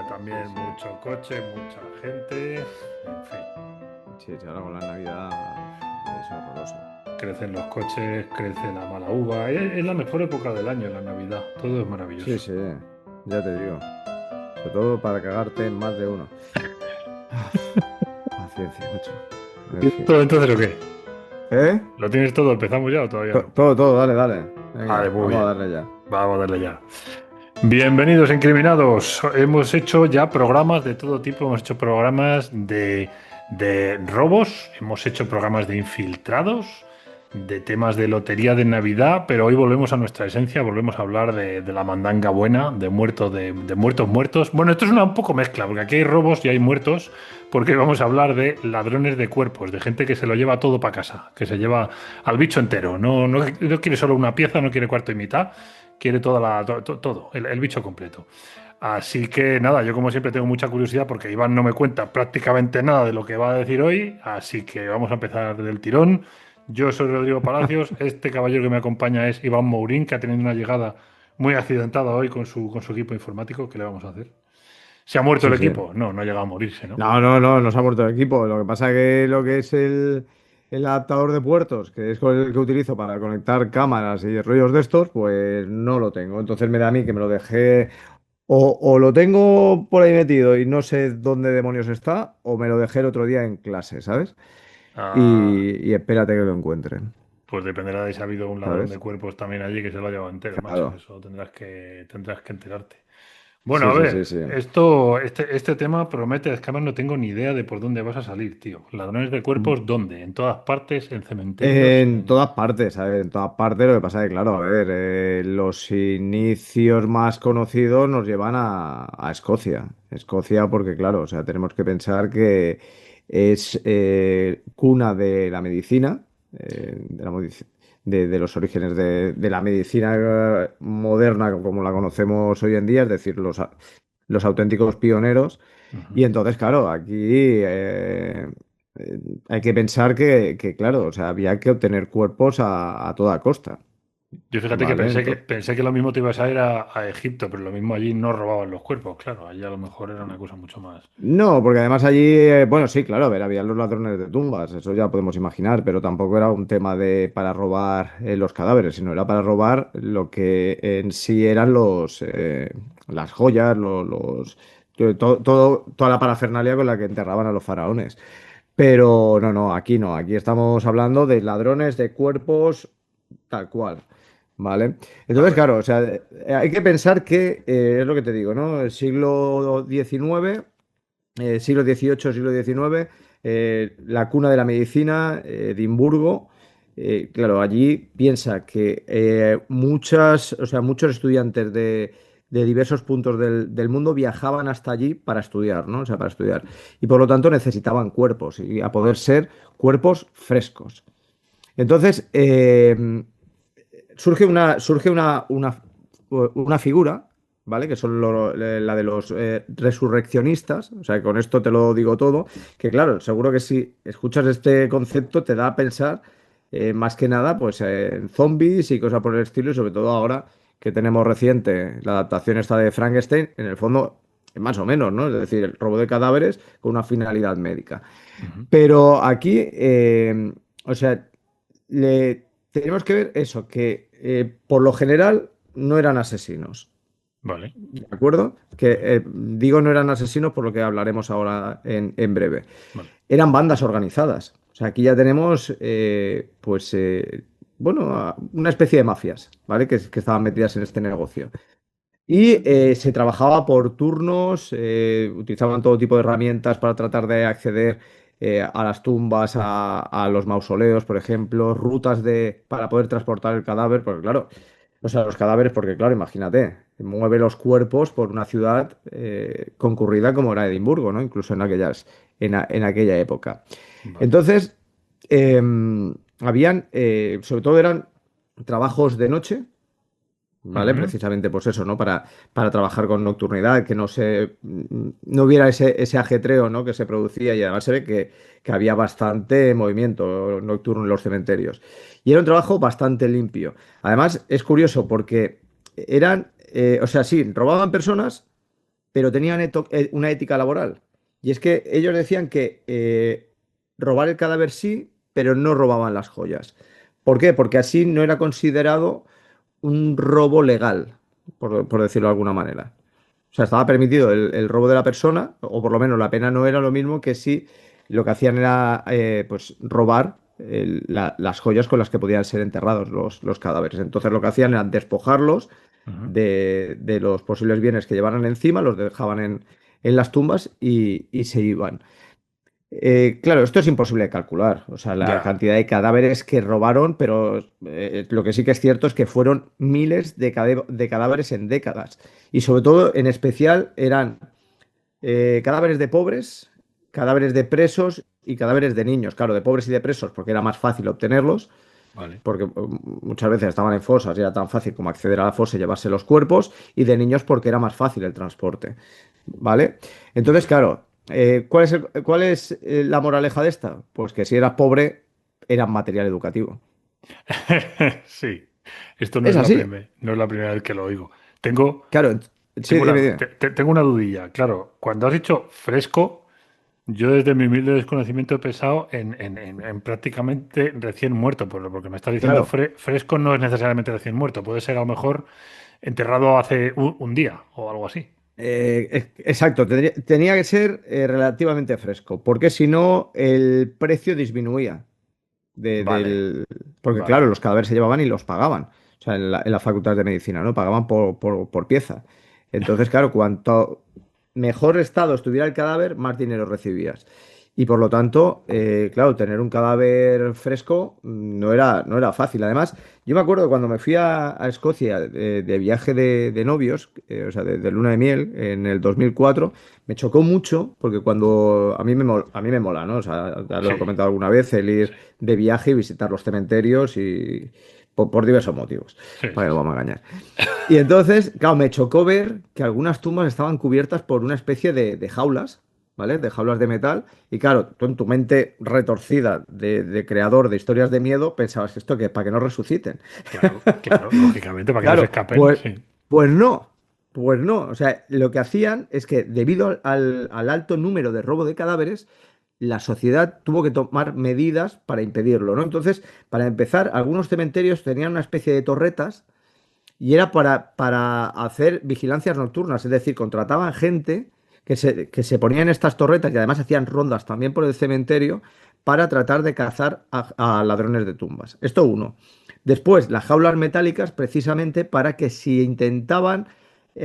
Sí, también sí. mucho coche, mucha gente, en fin. Sí, sí, ahora con la Navidad es horroroso. Crecen los coches, crece la mala uva. Es la mejor época del año, la Navidad. Todo es Sí, maravilloso. sí, ya te digo. Sobre todo para cagarte en más de uno. Ah, paciencia, macho. En ¿Tienes fin. todo entonces o qué? ¿Eh? ¿Lo tienes todo? ¿Empezamos ya o todavía no? Todo, dale, dale. Vale, Venga, muy vamos a bien. darle ya. Vamos a darle ya. Bienvenidos, incriminados. Hemos hecho ya programas de todo tipo. Hemos hecho programas de robos, hemos hecho programas de infiltrados, de temas de lotería de Navidad, pero hoy volvemos a nuestra esencia, volvemos a hablar de la mandanga buena, de muertos, de muertos muertos. Bueno, esto es un poco mezcla, porque aquí hay robos y hay muertos, porque vamos a hablar de ladrones de cuerpos, de gente que se lo lleva todo para casa, que se lleva al bicho entero. No quiere solo una pieza, no quiere cuarto y mitad. Quiere todo, el bicho completo. Así que nada, yo como siempre tengo mucha curiosidad porque Iván no me cuenta prácticamente nada de lo que va a decir hoy, así que vamos a empezar del tirón. Yo soy Rodrigo Palacios, este caballero que me acompaña es Iván Mourín, que ha tenido una llegada muy accidentada hoy con su equipo informático. ¿Qué le vamos a hacer? ¿Se ha muerto el Sí, sí. equipo? No, no ha llegado a morirse, ¿no? No, no, no, nos ha muerto el equipo. Lo que pasa que lo que es el adaptador de puertos, que es con el que utilizo para conectar cámaras y rollos de estos, pues no lo tengo. Entonces me da a mí que me lo dejé. O lo tengo por ahí metido y no sé dónde demonios está, o me lo dejé el otro día en clase, ¿sabes? Ah, Y espérate que lo encuentren, pues dependerá de si ha habido un ladrón de ¿sabes? cuerpos también allí que se lo ha llevado entero, macho. Claro. Eso tendrás que enterarte. Bueno, Sí, a sí, sí, ver, sí. este tema promete, es que además no tengo ni idea de por dónde vas a salir, tío. ¿Ladrones de cuerpos dónde? ¿En todas partes? ¿En cementerios? En todas partes, ¿sabes? En todas partes. Lo que pasa es que, claro, a ver, los inicios más conocidos nos llevan a Escocia. Escocia, porque, claro, o sea, tenemos que pensar que es cuna de la medicina, de los orígenes de la medicina moderna, como la conocemos hoy en día, es decir, los auténticos pioneros. Y Ujú. entonces, claro, aquí eh, hay que pensar que, claro, o sea, había que obtener cuerpos a toda costa, Yo fíjate que ¿vale? pensé que lo mismo te ibas a ir a Egipto, pero lo mismo allí no robaban los cuerpos, claro, allí a lo mejor era una cosa mucho más. No, porque además allí, bueno, sí, claro, a ver, había los ladrones de tumbas, eso ya podemos imaginar, pero tampoco era un tema de para robar los cadáveres, sino era para robar lo que en sí eran las joyas, toda la parafernalia con la que enterraban a los faraones. Pero no, no, aquí no, aquí estamos hablando de ladrones de cuerpos tal cual, ¿vale? A Entonces, ver. claro, o sea, hay que pensar que, es lo que te digo, ¿no? El siglo XIX, siglo XVIII, siglo XIX, la cuna de la medicina, Edimburgo. Claro, allí piensa que o sea, muchos estudiantes de diversos puntos del mundo viajaban hasta allí para estudiar, ¿no? O sea, para estudiar. Y por lo tanto necesitaban cuerpos, y a poder ser cuerpos frescos. Entonces, surge una figura, ¿vale? Que son la de los resurreccionistas, o sea, con esto te lo digo todo, que claro, seguro que si escuchas este concepto te da a pensar más que nada pues en zombies y cosas por el estilo, y sobre todo ahora que tenemos reciente la adaptación esta de Frankenstein, en el fondo, más o menos, ¿no? Es decir, el robo de cadáveres con una finalidad médica. Ujú. Pero aquí, o sea, tenemos que ver eso, que por lo general no eran asesinos, Vale, ¿de acuerdo? Que vale, digo no eran asesinos por lo que hablaremos ahora en breve. vale. Eran bandas organizadas. O sea, aquí ya tenemos, pues, bueno, una especie de mafias, ¿vale? Que estaban metidas en este negocio. Y se trabajaba por turnos, utilizaban todo tipo de herramientas para tratar de acceder a las tumbas, a los mausoleos, por ejemplo, para poder transportar el cadáver, porque claro, o sea, los cadáveres, porque claro, imagínate, mueve los cuerpos por una ciudad concurrida como era Edimburgo, ¿no? Incluso en aquella época. Vale. Entonces, sobre todo eran trabajos de noche, ¿vale? Ujú. Precisamente, pues eso, ¿no? Para trabajar con nocturnidad, que no hubiera ese ajetreo, ¿no? Que se producía, y además se ve que había bastante movimiento nocturno en los cementerios. Y era un trabajo bastante limpio. Además, es curioso porque o sea, sí, robaban personas, pero tenían una ética laboral. Y es que ellos decían que robar el cadáver sí, pero no robaban las joyas. ¿Por qué? Porque así no era considerado un robo legal, por decirlo de alguna manera. O sea, estaba permitido el robo de la persona, o por lo menos la pena no era lo mismo que si lo que hacían era pues robar las joyas con las que podían ser enterrados los cadáveres. Entonces lo que hacían era despojarlos Ujú. de los posibles bienes que llevaran encima, los dejaban en las tumbas y se iban. Claro, esto es imposible de calcular, o sea, la Ya. cantidad de cadáveres que robaron, pero lo que sí que es cierto es que fueron miles de cadáveres en décadas. Y sobre todo, en especial, eran cadáveres de pobres, cadáveres de presos y cadáveres de niños. Claro, de pobres y de presos porque era más fácil obtenerlos, Vale. porque muchas veces estaban en fosas y era tan fácil como acceder a la fosa y llevarse los cuerpos, y de niños porque era más fácil el transporte. ¿Vale? Entonces, Vale. claro, cuál es la moraleja de esta? Pues que si eras pobre, eras material educativo. Sí, esto Es así. no es la primera vez que lo oigo. Tengo, Claro, sí, tengo una, dime, dime. tengo una dudilla. Claro, cuando has dicho fresco, yo desde mi humilde desconocimiento he pensado en prácticamente recién muerto, por lo porque me estás diciendo Claro, fresco no es necesariamente recién muerto, puede ser a lo mejor enterrado hace un día o algo así. exacto, tenía que ser relativamente fresco, porque si no, el precio disminuía. Vale, Porque claro, vale. los cadáveres se llevaban y los pagaban. O sea, en la facultad de medicina, ¿no? Pagaban por pieza. Entonces, claro, cuanto mejor estado estuviera el cadáver, más dinero recibías. Y por lo tanto, claro, tener un cadáver fresco no era fácil. Además, yo me acuerdo cuando me fui a Escocia de viaje de novios, o sea, de luna de miel, en el 2004, me chocó mucho porque cuando a mí me mola, ¿no? O sea, ya lo he Sí, comentado alguna vez, el sí, ir de viaje y visitar los cementerios y por diversos motivos, sí, para sí, que no sí. vamos a engañar. Y entonces, claro, me chocó ver que algunas tumbas estaban cubiertas por una especie de jaulas, ¿vale? De jaulas de metal. Y claro, tú en tu mente retorcida de creador de historias de miedo pensabas que esto que para que no resuciten. Claro, claro, lógicamente, para que no se Claro, escapen, sí. pues no, pues no. O sea, lo que hacían es que debido al alto número de robo de cadáveres, la sociedad tuvo que tomar medidas para impedirlo, ¿no? Entonces, para empezar, algunos cementerios tenían una especie de torretas y era para hacer vigilancias nocturnas, es decir, contrataban gente que se ponía en estas torretas y además hacían rondas también por el cementerio para tratar de cazar a ladrones de tumbas. Esto uno. Después, las jaulas metálicas precisamente para que si intentaban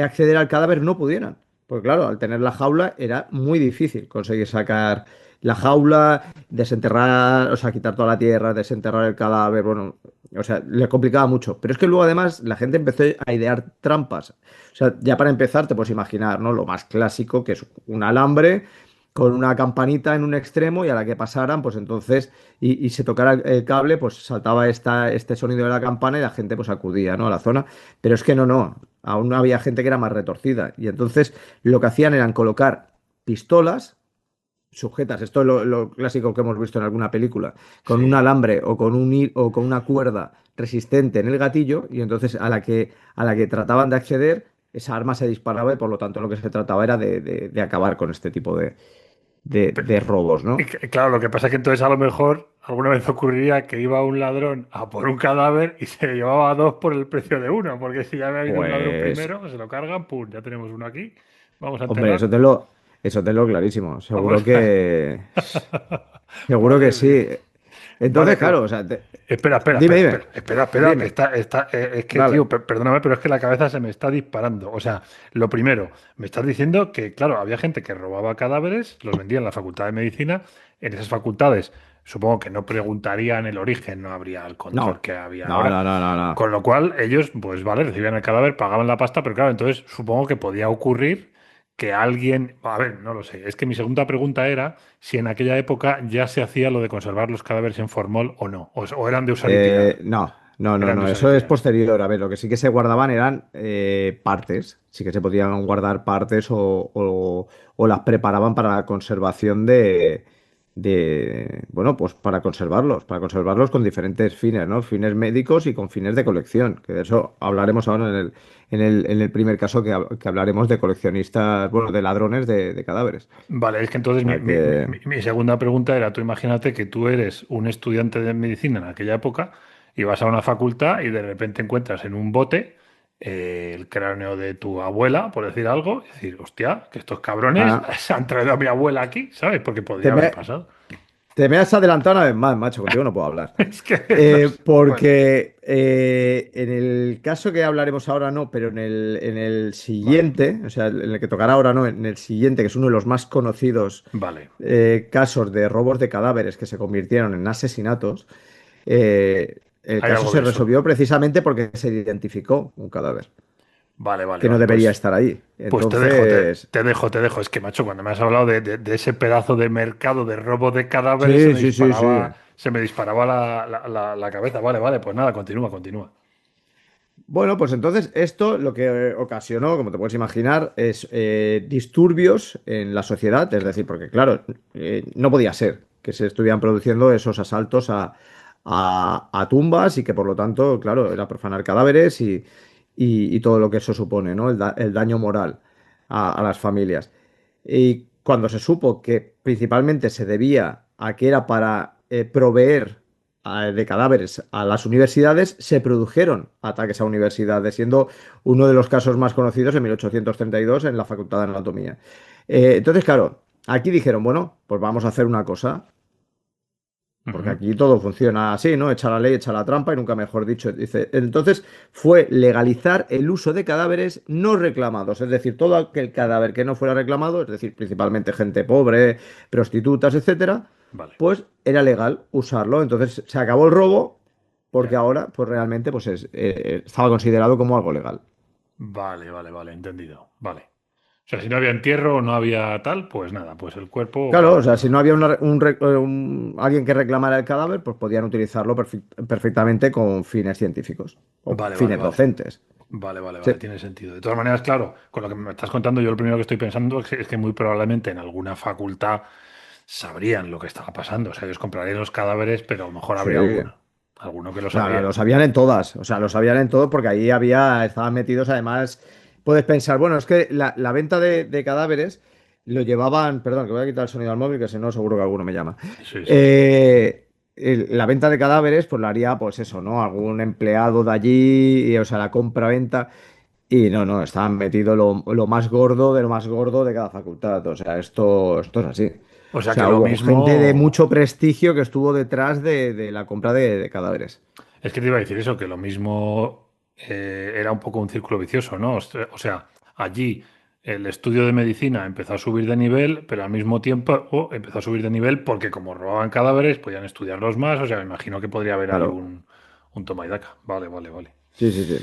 acceder al cadáver no pudieran. Porque claro, al tener la jaula era muy difícil conseguir sacar la jaula, desenterrar, o sea, quitar toda la tierra, desenterrar el cadáver, bueno, o sea, le complicaba mucho. Pero es que luego además la gente empezó a idear trampas. O sea, ya para empezar te puedes imaginar, ¿no? Lo más clásico, que es un alambre con una campanita en un extremo y a la que pasaran, pues entonces, y se tocara el cable, pues saltaba este sonido de la campana y la gente pues acudía, ¿no? A la zona. Pero es que no. Aún había gente que era más retorcida. Y entonces lo que hacían eran colocar pistolas sujetas, esto es lo clásico que hemos visto en alguna película, con un Sí. alambre o con o con una cuerda resistente en el gatillo, y entonces a la que trataban de acceder, esa arma se disparaba y por lo tanto lo que se trataba era de acabar con este tipo de robos, Y ¿no? claro, lo que pasa es que entonces a lo mejor alguna vez ocurriría que iba un ladrón a por un cadáver y se llevaba dos por el precio de uno, porque si ya había habido un ladrón Pues, primero, se lo cargan, pum, ya tenemos uno aquí, vamos a hombre, enterrar, eso te lo clarísimo, vamos. seguro que Madre mía. sí. Entonces, Vale, claro, o sea, espera, dime, dime, que dime, es que, tío, dale. perdóname, pero es que la cabeza se me está disparando. O sea, lo primero, me estás diciendo que, claro, había gente que robaba cadáveres, los vendía en la Facultad de Medicina, en esas facultades, supongo que no preguntarían el origen, no habría el control No, que había no, ahora. no, no, no, no. Con lo cual, ellos, pues vale, recibían el cadáver, pagaban la pasta, pero claro, entonces supongo que podía ocurrir que alguien, a ver, no lo sé, es que mi segunda pregunta era si en aquella época ya se hacía lo de conservar los cadáveres en formol o no, o eran de usar y tirar, eran de No, usar y eso es tirar. posterior. A ver, lo que sí que se guardaban eran partes, sí que se podían guardar partes o las preparaban para la conservación bueno, pues para conservarlos con diferentes fines, ¿no? Fines médicos y con fines de colección, que de eso hablaremos ahora en el primer caso que hablaremos de coleccionistas, bueno, de ladrones de cadáveres. Vale, es que entonces O sea que, mi segunda pregunta era, tú imagínate que tú eres un estudiante de medicina en aquella época y vas a una facultad y de repente encuentras en un bote el cráneo de tu abuela, por decir algo, y decir, hostia, que estos cabrones ah, se han traído a mi abuela aquí, ¿sabes? Porque te podría haber me, pasado. te me has adelantado una vez más, macho, contigo no puedo hablar. Es que, no sé, bueno, Porque en el caso que hablaremos ahora no, pero en el vale, siguiente, o sea, en el que tocará ahora no, en el siguiente, que es uno de los más conocidos vale. casos de robos de cadáveres que se convirtieron en asesinatos, el Hay caso algo se de eso. resolvió precisamente porque se identificó un cadáver Vale, vale, que no vale. debería estar ahí. Pues te dejo, Entonces, te dejo. Es que, macho, cuando me has hablado de ese pedazo de mercado de robo de cadáveres, sí, sí, sí, sí. se me disparaba la cabeza. Vale, vale, pues nada, continúa, continúa. Bueno, pues entonces esto lo que ocasionó, como te puedes imaginar, es disturbios en la sociedad, es decir, porque claro, no podía ser que se estuvieran produciendo esos asaltos a tumbas y que por lo tanto, claro, era profanar cadáveres y todo lo que eso supone, ¿no? El daño moral a las familias. Y cuando se supo que principalmente se debía a que era para proveer de cadáveres a las universidades, se produjeron ataques a universidades, siendo uno de los casos más conocidos en 1832 en la Facultad de Anatomía. Entonces, claro, aquí dijeron, bueno, pues vamos a hacer una cosa, porque Ujú. aquí todo funciona así, ¿no? Echa la ley, echa la trampa y nunca mejor dicho. Dice, entonces fue legalizar el uso de cadáveres no reclamados, es decir, todo aquel cadáver que no fuera reclamado, es decir, principalmente gente pobre, prostitutas, etcétera, Vale, pues era legal usarlo. Entonces se acabó el robo porque ya. ahora, pues realmente, pues estaba considerado como algo legal. Vale, vale, vale, entendido. Vale. O sea, si no había entierro, no había tal, pues nada, pues el cuerpo Claro, o sea, si para... no había alguien que reclamara el cadáver, pues podían utilizarlo perfectamente con fines científicos o Vale, vale, fines vale. docentes. Vale, vale, Sí. vale, tiene sentido. De todas maneras, claro, con lo que me estás contando, yo lo primero que estoy pensando es que muy probablemente en alguna facultad sabrían lo que estaba pasando. O sea, ellos comprarían los cadáveres, pero a lo mejor Sí. habría alguno que lo No, no, lo sabría. sabían en todas, o sea, lo sabían en todo porque ahí estaban metidos, además, puedes pensar, bueno, es que la venta de cadáveres lo llevaban, perdón, que voy a quitar el sonido al móvil, que si no, seguro que alguno me llama. Sí, sí. La venta de cadáveres, pues la haría, pues eso, ¿no? Algún empleado de allí, o sea, la compra-venta, y no, no, estaban metidos lo más gordo de lo más gordo de cada facultad, o sea, esto es así. O O sea que sea, lo hubo gente de mismo, mucho prestigio que estuvo detrás de la compra de cadáveres. es que te iba a decir eso, que lo mismo era un poco un círculo vicioso, ¿no? O sea, allí el estudio de medicina empezó a subir de nivel, pero al mismo tiempo empezó a subir de nivel porque como robaban cadáveres, podían estudiarlos más. O sea, me imagino que podría haber ahí Claro. un toma y daca. Vale, vale, vale. Sí, sí, sí.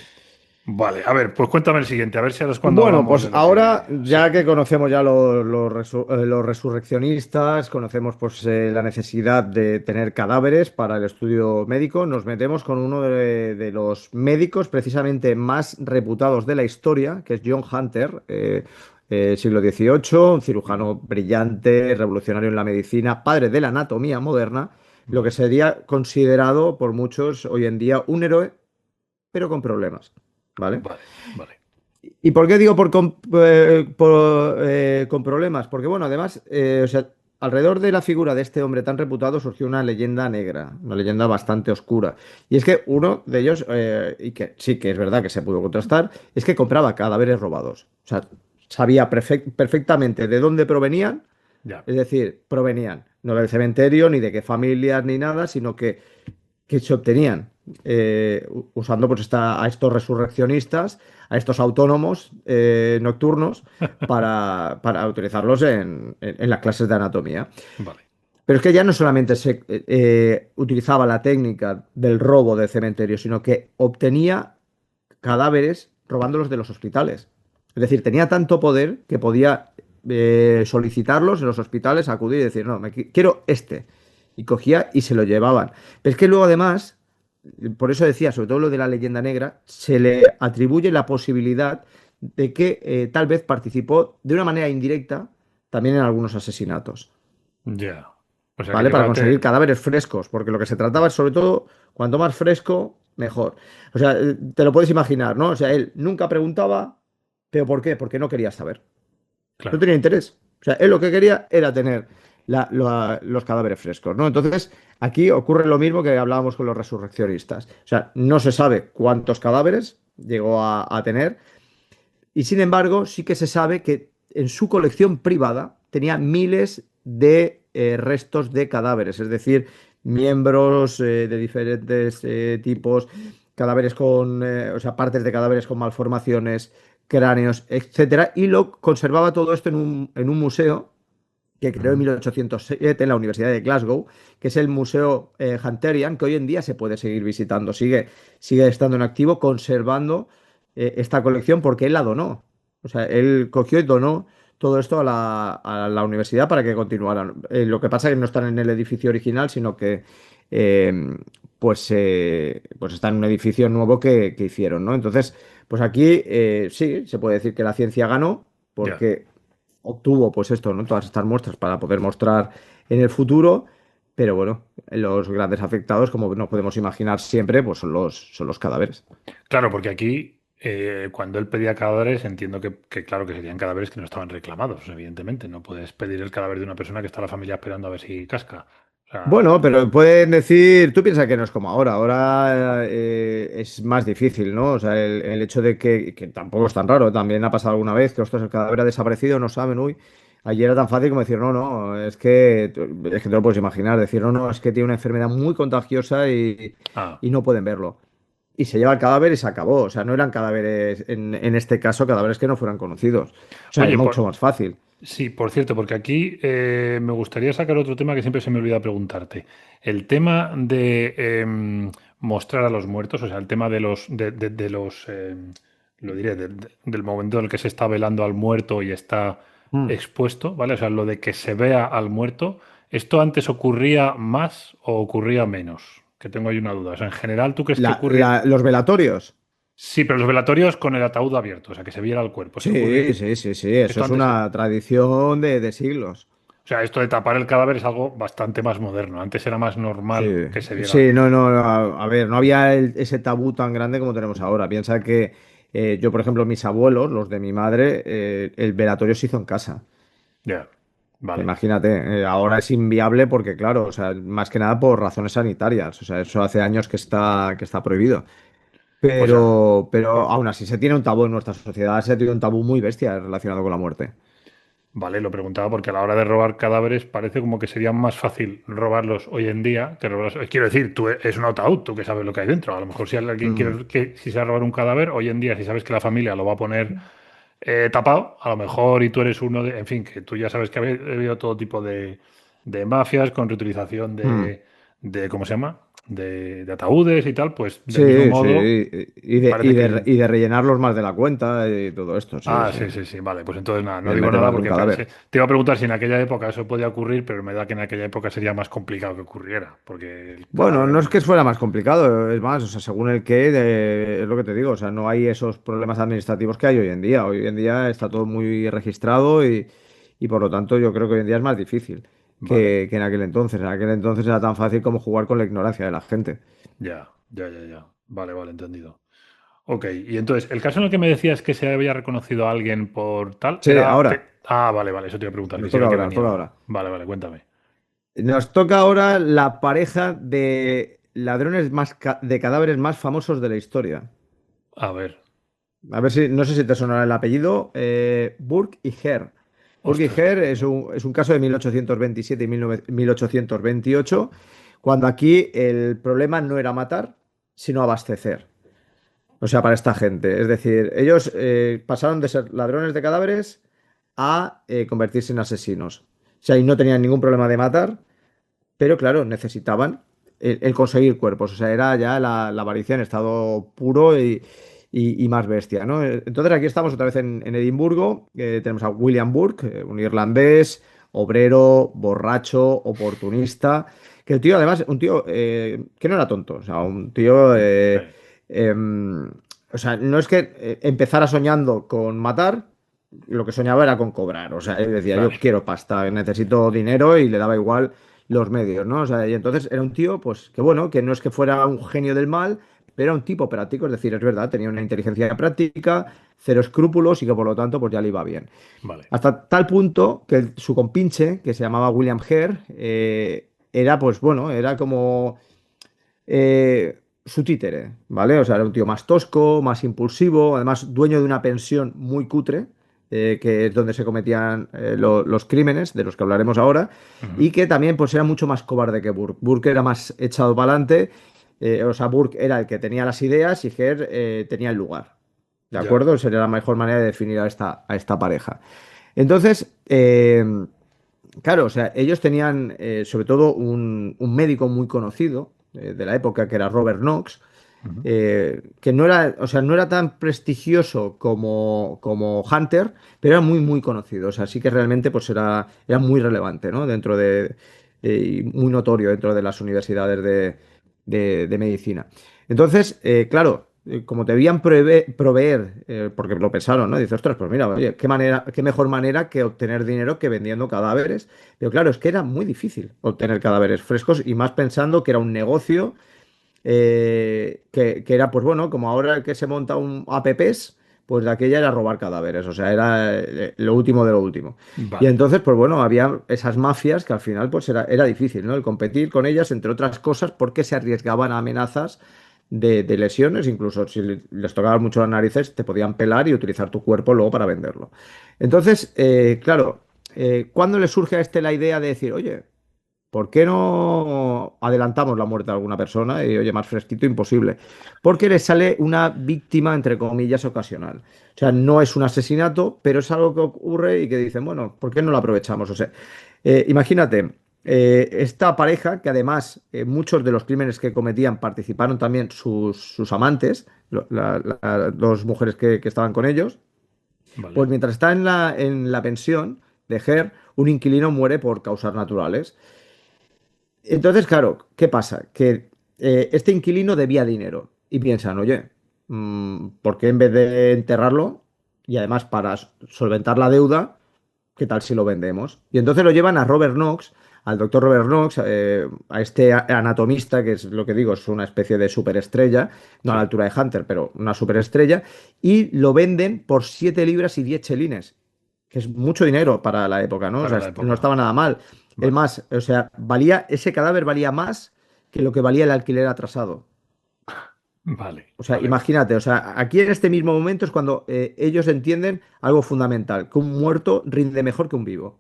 Vale, a ver, pues cuéntame el siguiente, a ver si ahora es cuando Bueno, hablamos pues de lo ahora, que... Sí, ya que conocemos ya los resurreccionistas, conocemos pues la necesidad de tener cadáveres para el estudio médico, nos metemos con uno de los médicos precisamente más reputados de la historia, que es John Hunter, siglo XVIII, un ujú, cirujano brillante, revolucionario en la medicina, padre de la anatomía moderna, lo que vale, sería considerado por muchos hoy en día un héroe, pero con problemas. ¿Vale? vale, vale. ¿Y por qué digo con problemas? Porque, bueno, además, o sea, alrededor de la figura de este hombre tan reputado surgió una leyenda negra, una leyenda bastante oscura. Y es que uno de ellos, y que sí que es verdad que se pudo contrastar, es que compraba cadáveres robados. O sea, sabía perfectamente de dónde provenían, Ya, es decir, provenían no del cementerio, ni de qué familias, ni nada, sino que se obtenían usando pues a estos resurreccionistas, a estos autónomos nocturnos para utilizarlos en las clases de anatomía. vale. Pero es que ya no solamente se utilizaba la técnica del robo de cementerio, sino que obtenía cadáveres robándolos de los hospitales. Es decir, tenía tanto poder que podía solicitarlos en los hospitales, acudir y decir, no, quiero este. Y cogía y se lo llevaban. Pero es que luego además, por eso decía, sobre todo lo de la leyenda negra, se le atribuye la posibilidad de que tal vez participó de una manera indirecta también en algunos asesinatos. Ya. O sea que ¿vale? Para conseguir llévate. cadáveres frescos, porque lo que se trataba es sobre todo, cuanto más fresco, mejor. O sea, te lo puedes imaginar, ¿no? O sea, él nunca preguntaba, ¿pero por qué? Porque no quería saber. No Claro. tenía interés. O sea, él lo que quería era tener los cadáveres frescos, ¿no? Entonces, aquí ocurre lo mismo que hablábamos con los resurreccionistas. O sea, no se sabe cuántos cadáveres llegó a tener, y sin embargo, sí que se sabe que en su colección privada tenía miles de restos de cadáveres, es decir, miembros de diferentes tipos, cadáveres con, o sea, partes de cadáveres con malformaciones, cráneos, etcétera, y lo conservaba todo esto en un museo que creó en Ujú. 1807 en la Universidad de Glasgow, que es el Museo Hunterian, que hoy en día se puede seguir visitando, sigue estando en activo, conservando esta colección porque él la donó. O sea, él cogió y donó todo esto a la universidad para que continuaran. Lo que pasa es que no están en el edificio original, sino que pues está en un edificio nuevo que hicieron, ¿no? Entonces, pues aquí sí, se puede decir que la ciencia ganó Ya. porque obtuvo pues esto, ¿no? Todas estas muestras para poder mostrar en el futuro, pero bueno, los grandes afectados, como nos podemos imaginar siempre, pues son los cadáveres. Claro, porque aquí, cuando él pedía cadáveres, entiendo que, claro, que serían cadáveres que no estaban reclamados, evidentemente. No puedes pedir el cadáver de una persona que está la familia esperando a ver si casca. O Bueno, sea, pero pueden decir, tú piensas que no es como ahora es más difícil, ¿no? O sea, el hecho de que tampoco es tan raro, también ha pasado alguna vez que, ostras, el cadáver ha desaparecido, no saben, uy, ayer era tan fácil como decir, no, no, es que te lo puedes imaginar, decir, no, no, es que tiene una enfermedad muy contagiosa ah, y no pueden verlo. Y se lleva el cadáver y se acabó. O sea, no eran cadáveres, en este caso, cadáveres que no fueran conocidos. O sea, es oye, mucho más fácil. sí, por cierto, porque aquí me gustaría sacar otro tema que siempre se me olvida preguntarte. El tema de mostrar a los muertos, o sea, el tema de los, lo diré, del momento en el que se está velando al muerto y está Mm. expuesto, ¿vale? O sea, lo de que se vea al muerto, ¿esto antes ocurría más o ocurría menos? Que tengo ahí una duda. O sea, en general, ¿tú crees que ocurría? Los velatorios. Sí, pero los velatorios con el ataúd abierto, o sea, que se viera el cuerpo. ¿Esto ocurría? Sí, sí, sí, sí. Eso Esto es antes. una tradición de siglos. O sea, esto de tapar el cadáver es algo bastante más moderno. Antes era más normal Sí, que se viera. sí, no, no, a ver, no había ese tabú tan grande como tenemos ahora. Piensa que yo, por ejemplo, mis abuelos, los de mi madre, el velatorio se hizo en casa. Ya, vale. Imagínate, ahora es inviable porque, claro, o sea, más que nada por razones sanitarias. O sea, eso hace años que está prohibido. O sea, Pero aún así se tiene un tabú en nuestra sociedad, se tiene un tabú muy bestia relacionado con la muerte. vale, lo preguntaba porque a la hora de robar cadáveres parece como que sería más fácil robarlos hoy en día que robarlos. Quiero decir, es un ataúd, tú que sabes lo que hay dentro. A lo mejor si alguien Mm. quiere que si se va a robar un cadáver, hoy en día, si sabes que la familia lo va a poner tapado, a lo mejor y tú eres uno de. En fin, que tú ya sabes que ha habido todo tipo de mafias con reutilización Mm. de ¿cómo se llama? De ataúdes y tal, pues del mismo Sí, sí, modo. Parece que. y de rellenarlos más de la cuenta y todo esto, sí, Ah, sí. sí, sí, sí, vale. Pues entonces nada, Y no de digo meter nada más de un porque cadáver. te iba a preguntar si en aquella época eso podía ocurrir, pero me da que en aquella época sería más complicado que ocurriera, porque el Bueno, no cadáver. es que fuera más complicado, es más, o sea, según el qué, es lo que te digo, o sea, no hay esos problemas administrativos que hay hoy en día. Hoy en día está todo muy registrado y por lo tanto yo creo que hoy en día es más difícil Vale, que en aquel entonces. En aquel entonces era tan fácil como jugar con la ignorancia de la gente. ya, ya, ya, ya. Vale, vale, entendido. Ok, y entonces, el caso en el que me decías que se había reconocido a alguien por tal, Sí, era. ahora, Ah, vale, vale, eso te iba a preguntar, que nos si toca era que ahora, nos toca venía. ahora. Vale, vale, cuéntame. Nos toca ahora la pareja de ladrones de cadáveres más famosos de la historia. A ver, A ver si, no sé si te sonará el apellido, Burke y Hare. Burke y ostras. Hare es un caso de 1827 y 1828, cuando aquí el problema no era matar, sino abastecer. O sea, para esta gente. Es decir, ellos pasaron de ser ladrones de cadáveres a convertirse en asesinos. O sea, y no tenían ningún problema de matar, pero claro, necesitaban el conseguir cuerpos. O sea, era ya la avaricia en estado puro y más bestia, ¿no? Entonces aquí estamos otra vez en Edimburgo. Tenemos a William Burke, un irlandés, obrero, borracho, oportunista. Que el tío, además, un tío que no era tonto. O sea, un tío. Em, o sea, no es que empezara soñando con matar, lo que soñaba era con cobrar. O sea, él decía, yo Vale, quiero pasta, necesito dinero y le daba igual los medios, ¿no? O sea, y entonces era un tío, pues, que bueno, que no es que fuera un genio del mal, pero era un tipo práctico, es decir, es verdad, tenía una inteligencia práctica, cero escrúpulos y que por lo tanto, pues ya le iba bien. Vale. Hasta tal punto que su compinche, que se llamaba William Hare, era, pues bueno, era como su títere, ¿vale? O sea, era un tío más tosco, más impulsivo, además dueño de una pensión muy cutre, que es donde se cometían los crímenes, de los que hablaremos ahora, Ujú. y que también pues era mucho más cobarde que Burke. Burke era más echado para adelante, o sea, Burke era el que tenía las ideas y Hare tenía el lugar, ¿de Ya. acuerdo? Sería la mejor manera de definir a esta pareja. Entonces, claro, o sea, ellos tenían sobre todo un médico muy conocido de la época que era Robert Knox, Ujú. que no era, o sea, no era tan prestigioso como Hunter, pero era muy, muy conocido. O sea, sí que realmente pues era muy relevante, ¿no? Dentro y muy notorio dentro de las universidades de medicina. Entonces, claro, como te debían proveer, porque lo pensaron, ¿no? Dice, ostras, pues mira, oye, qué manera, qué mejor manera que obtener dinero que vendiendo cadáveres. Pero claro, es que era muy difícil obtener cadáveres frescos y más pensando que era un negocio que era, pues bueno, como ahora que se monta un apps, pues de aquella era robar cadáveres, o sea, era lo último de lo último. Y Vale. entonces, pues bueno, había esas mafias que al final, pues era difícil, ¿no? El competir con ellas, entre otras cosas, porque se arriesgaban a amenazas de lesiones, incluso si les tocaban mucho las narices, te podían pelar y utilizar tu cuerpo luego para venderlo. Entonces, claro, ¿cuándo le surge a este la idea de decir, oye, ¿por qué no adelantamos la muerte de alguna persona? Y oye, más fresquito, imposible. Porque le sale una víctima, entre comillas, ocasional. O sea, no es un asesinato, pero es algo que ocurre y que dicen, bueno, ¿por qué no lo aprovechamos? O sea, imagínate, esta pareja, que además muchos de los crímenes que cometían participaron también sus amantes, dos mujeres que estaban con ellos, pues Vale. mientras está en la pensión de Ger, un inquilino muere por causas naturales. Entonces, claro, ¿qué pasa? Que este inquilino debía dinero y piensan, oye, ¿por qué en vez de enterrarlo y además para solventar la deuda, qué tal si lo vendemos? Y entonces lo llevan a Robert Knox, al doctor Robert Knox, a este anatomista, que es lo que digo, es una especie de superestrella, no a la Sí. altura de Hunter, pero una superestrella, y lo venden por 7 libras y 10 chelines, que es mucho dinero para la época, ¿no? O Para sea, la no época. estaba nada mal. Es Vale. más, o sea, ese cadáver valía más que lo que valía el alquiler atrasado. Vale. O sea, Vale. Vale. imagínate, o sea, aquí en este mismo momento es cuando ellos entienden algo fundamental, que un muerto rinde mejor que un vivo.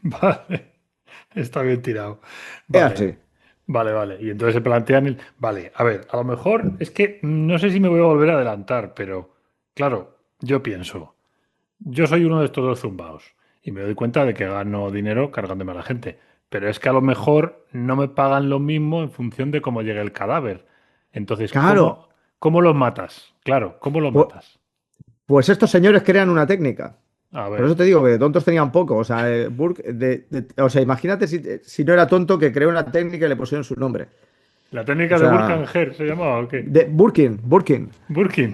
Vale. Está bien tirado. Es Vale. así. Vale, vale. Y entonces se plantean el... Vale, a ver, a lo mejor es que no sé si me voy a volver a adelantar, pero claro, yo pienso, yo soy uno de estos dos zumbaos y me doy cuenta de que gano dinero cargándome a la gente, pero es que a lo mejor no me pagan lo mismo en función de cómo llegue el cadáver. Entonces, Claro, ¿cómo los matas? Claro, ¿cómo los pu- matas? pues estos señores crean una técnica. A Por ver, eso te digo que tontos tenían poco. O sea, Burke, o sea, imagínate si no era tonto que creó una técnica y le pusieron su nombre. ¿la O técnica de sea, Burkhanger se llamaba o qué? de Burkin, Burkin.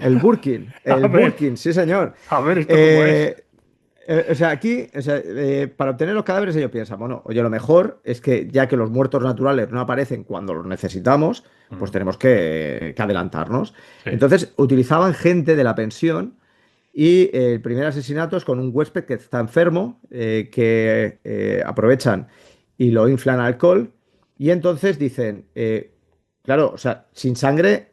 el Burkin, sí señor. A ver, ¿esto cómo es? Eh, o sea, aquí, o sea, para obtener los cadáveres ellos piensan, bueno, oye, lo mejor es que ya que los muertos naturales no aparecen cuando los necesitamos, pues Mm, tenemos que adelantarnos. sí, Entonces, utilizaban gente de la pensión y el primer asesinato es con un huésped que está enfermo, que aprovechan y lo inflan a alcohol y entonces dicen, claro, o sea, sin sangre,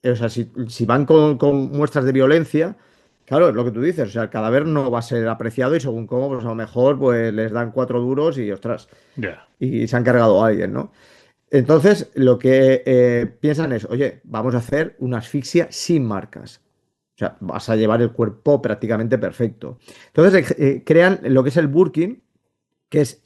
o sea, si van con muestras de violencia, claro, es lo que tú dices, o sea, el cadáver no va a ser apreciado y según cómo, pues a lo mejor pues les dan 4 duros y ostras, ya. y se han cargado a alguien, ¿no? Entonces, lo que piensan es, oye, vamos a hacer una asfixia sin marcas. O sea, vas a llevar el cuerpo prácticamente perfecto. Entonces, crean lo que es el Burkin, que es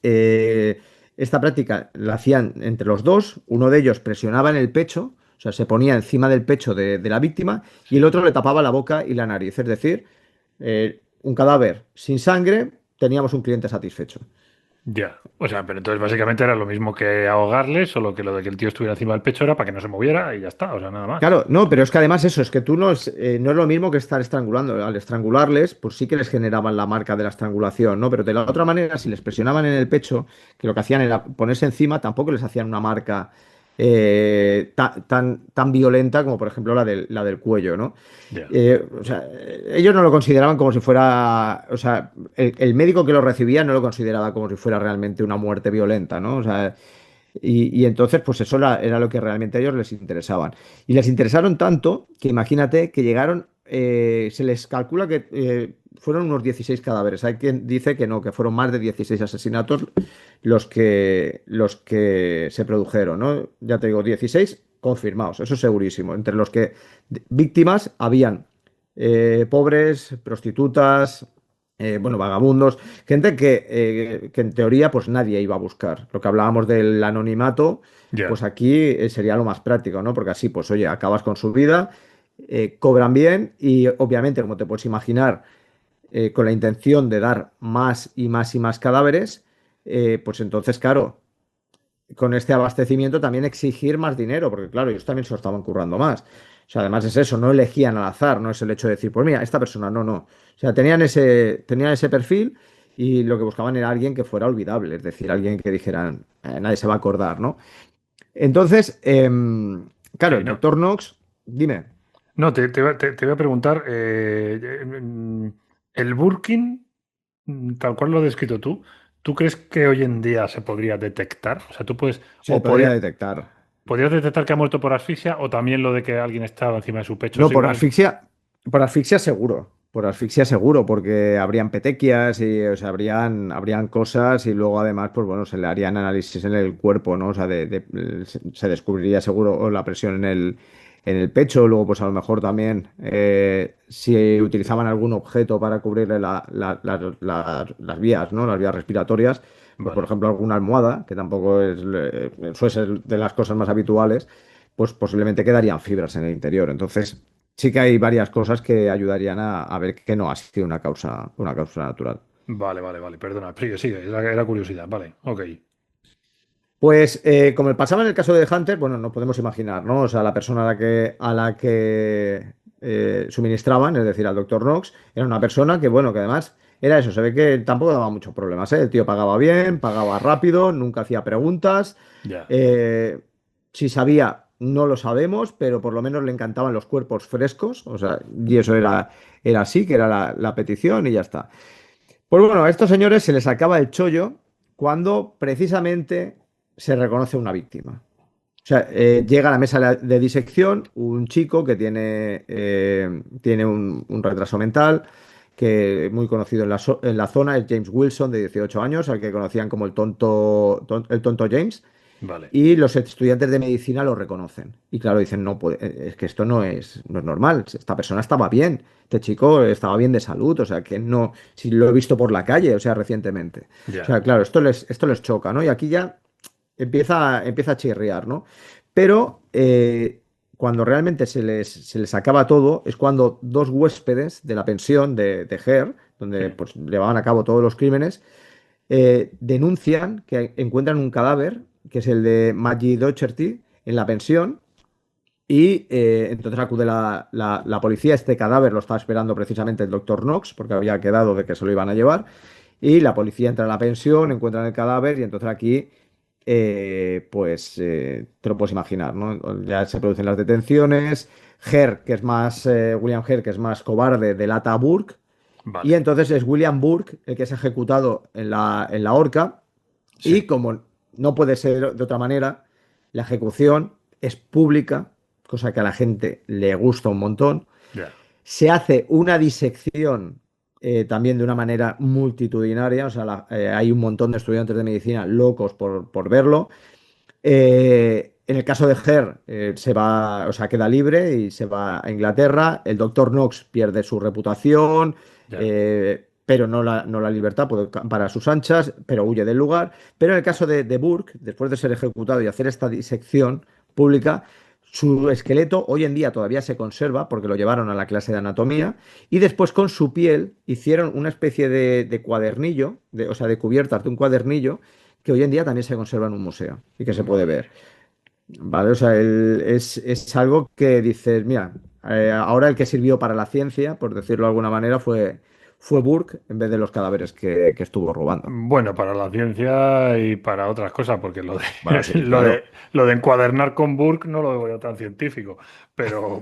esta práctica la hacían entre los dos, uno de ellos presionaba en el pecho, o sea, se ponía encima del pecho de la víctima y el Sí. otro le tapaba la boca y la nariz, es decir, un cadáver sin sangre, teníamos un cliente satisfecho. Ya. O sea, pero entonces básicamente era lo mismo que ahogarles, solo que lo de que el tío estuviera encima del pecho era para que no se moviera y ya está, o sea, nada más. Claro, no, pero es que además eso, es que tú no es lo mismo que estar estrangulando. Al estrangularles, pues sí que les generaban la marca de la estrangulación, ¿no? Pero de la otra manera, si les presionaban en el pecho, que lo que hacían era ponerse encima, tampoco les hacían una marca tan violenta como, por ejemplo, la del cuello, ¿no? Ya. O sea, ellos no lo consideraban como si fuera, o sea, el médico que lo recibía no lo consideraba como si fuera realmente una muerte violenta, ¿no? O sea, y entonces, pues eso era lo que realmente a ellos les interesaban. Y les interesaron tanto que imagínate que llegaron, se les calcula que fueron unos 16 cadáveres. Hay quien dice que no, que fueron más de 16 asesinatos los que se produjeron, ¿no? Ya te digo, 16 confirmados, eso es segurísimo. Entre los que víctimas habían pobres, prostitutas, bueno, vagabundos, gente que en teoría pues nadie iba a buscar. Lo que hablábamos del anonimato, Ya. pues aquí sería lo más práctico, ¿no? Porque así, pues oye, acabas con su vida, cobran bien y obviamente, como te puedes imaginar, con la intención de dar más y más y más cadáveres, pues entonces, claro, con este abastecimiento también exigir más dinero, porque claro, ellos también se lo estaban currando más. O sea, además es eso, no elegían al azar, no es el hecho de decir, pues mira, esta persona, no, no. O sea, tenían ese perfil y lo que buscaban era alguien que fuera olvidable, es decir, alguien que dijeran, nadie se va a acordar, ¿no? Entonces, claro, Sí, el no. doctor Knox, dime. No, te voy a preguntar, el Burkin, tal cual lo has descrito tú, ¿tú crees que hoy en día se podría detectar? O sea, tú puedes, Se podría detectar. podrías detectar que ha muerto por asfixia o también lo de que alguien estaba encima de su pecho, No, eso igual. por asfixia seguro. Por asfixia seguro, porque habrían petequias y, o sea, habrían cosas y luego además, pues bueno, se le harían análisis en el cuerpo, ¿no? O sea, se descubriría seguro la presión en el pecho. Luego, pues a lo mejor también, si utilizaban algún objeto para cubrirle las vías, ¿no? Las vías respiratorias, pues por Vale. ejemplo alguna almohada, que tampoco suele ser de las cosas más habituales, pues posiblemente quedarían fibras en el interior. Entonces, sí que hay varias cosas que ayudarían a ver que no ha sido una causa natural. Vale, vale, vale, perdona, sigue, era curiosidad, vale, ok. Pues como pasaba en el caso de Hunter, bueno, no podemos imaginar, ¿no? O sea, la persona a la que suministraban, es decir, al doctor Knox, era una persona que, bueno, que además era eso, se ve que tampoco daba muchos problemas, ¿eh? El tío pagaba bien, pagaba rápido, nunca hacía preguntas. Ya, eh, si sabía, no lo sabemos, pero por lo menos le encantaban los cuerpos frescos, o sea, y eso era así, que era la petición y ya está. Pues bueno, a estos señores se les acaba el chollo cuando precisamente se reconoce una víctima. O sea, llega a la mesa de disección un chico que tiene un retraso mental, que muy conocido en la zona, es James Wilson, de 18 años, al que conocían como el tonto James. vale, Y los estudiantes de medicina lo reconocen. Y claro, dicen, no puede, es que esto no es normal. Esta persona estaba bien. Este chico estaba bien de salud. O sea, que no, si lo he visto por la calle, o sea, recientemente. O ya, sea, claro, esto les choca, ¿no? Y aquí ya empieza a chirriar, ¿no? Pero cuando realmente se les acaba todo, es cuando dos huéspedes de la pensión de Her, sí, donde pues llevaban a cabo todos los crímenes, denuncian que encuentran un cadáver, que es el de Maggie Docherty, en la pensión. Y entonces acude la policía. Este cadáver lo estaba esperando precisamente el doctor Knox, porque había quedado de que se lo iban a llevar. Y la policía entra a la pensión, encuentran el cadáver y entonces aquí, pues te lo puedes imaginar, ¿no? Ya se producen las detenciones. William Herr, que es más cobarde, delata a Burke. Y vale, entonces es William Burke el que es ejecutado en la horca. Y sí, como no puede ser de otra manera, la ejecución es pública, cosa que a la gente le gusta un montón. ya, Se hace una disección también de una manera multitudinaria, o sea, hay un montón de estudiantes de medicina locos por verlo. En el caso de Her, se va, o sea, queda libre y se va a Inglaterra. El doctor Knox pierde su reputación, ya, pero no la libertad, puede acampar a sus anchas, pero huye del lugar. Pero en el caso de Burke, después de ser ejecutado y hacer esta disección pública, Su esqueleto hoy en día todavía se conserva porque lo llevaron a la clase de anatomía y después con su piel hicieron una especie de cuadernillo, o sea, de cubiertas de un cuadernillo que hoy en día también se conserva en un museo y que se puede Vale. ver. ¿Vale? O sea, es algo que dices, mira, ahora el que sirvió para la ciencia, por decirlo de alguna manera, fue Burke en vez de los cadáveres que estuvo robando. Bueno, para la ciencia y para otras cosas, porque lo de, Bueno, sí, lo de, claro. lo de encuadernar con Burke no lo veo yo tan científico, pero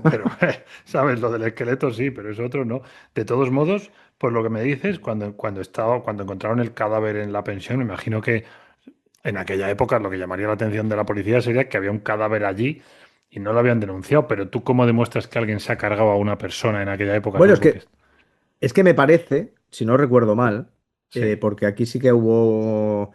¿sabes? Lo del esqueleto sí, pero eso otro no. De todos modos, por lo que me dices, cuando encontraron el cadáver en la pensión, me imagino que en aquella época lo que llamaría la atención de la policía sería que había un cadáver allí y no lo habían denunciado, pero tú ¿cómo demuestras que alguien se ha cargado a una persona en aquella época, Bueno, salvo que... es que me parece, si no recuerdo mal, Sí, porque aquí sí que hubo,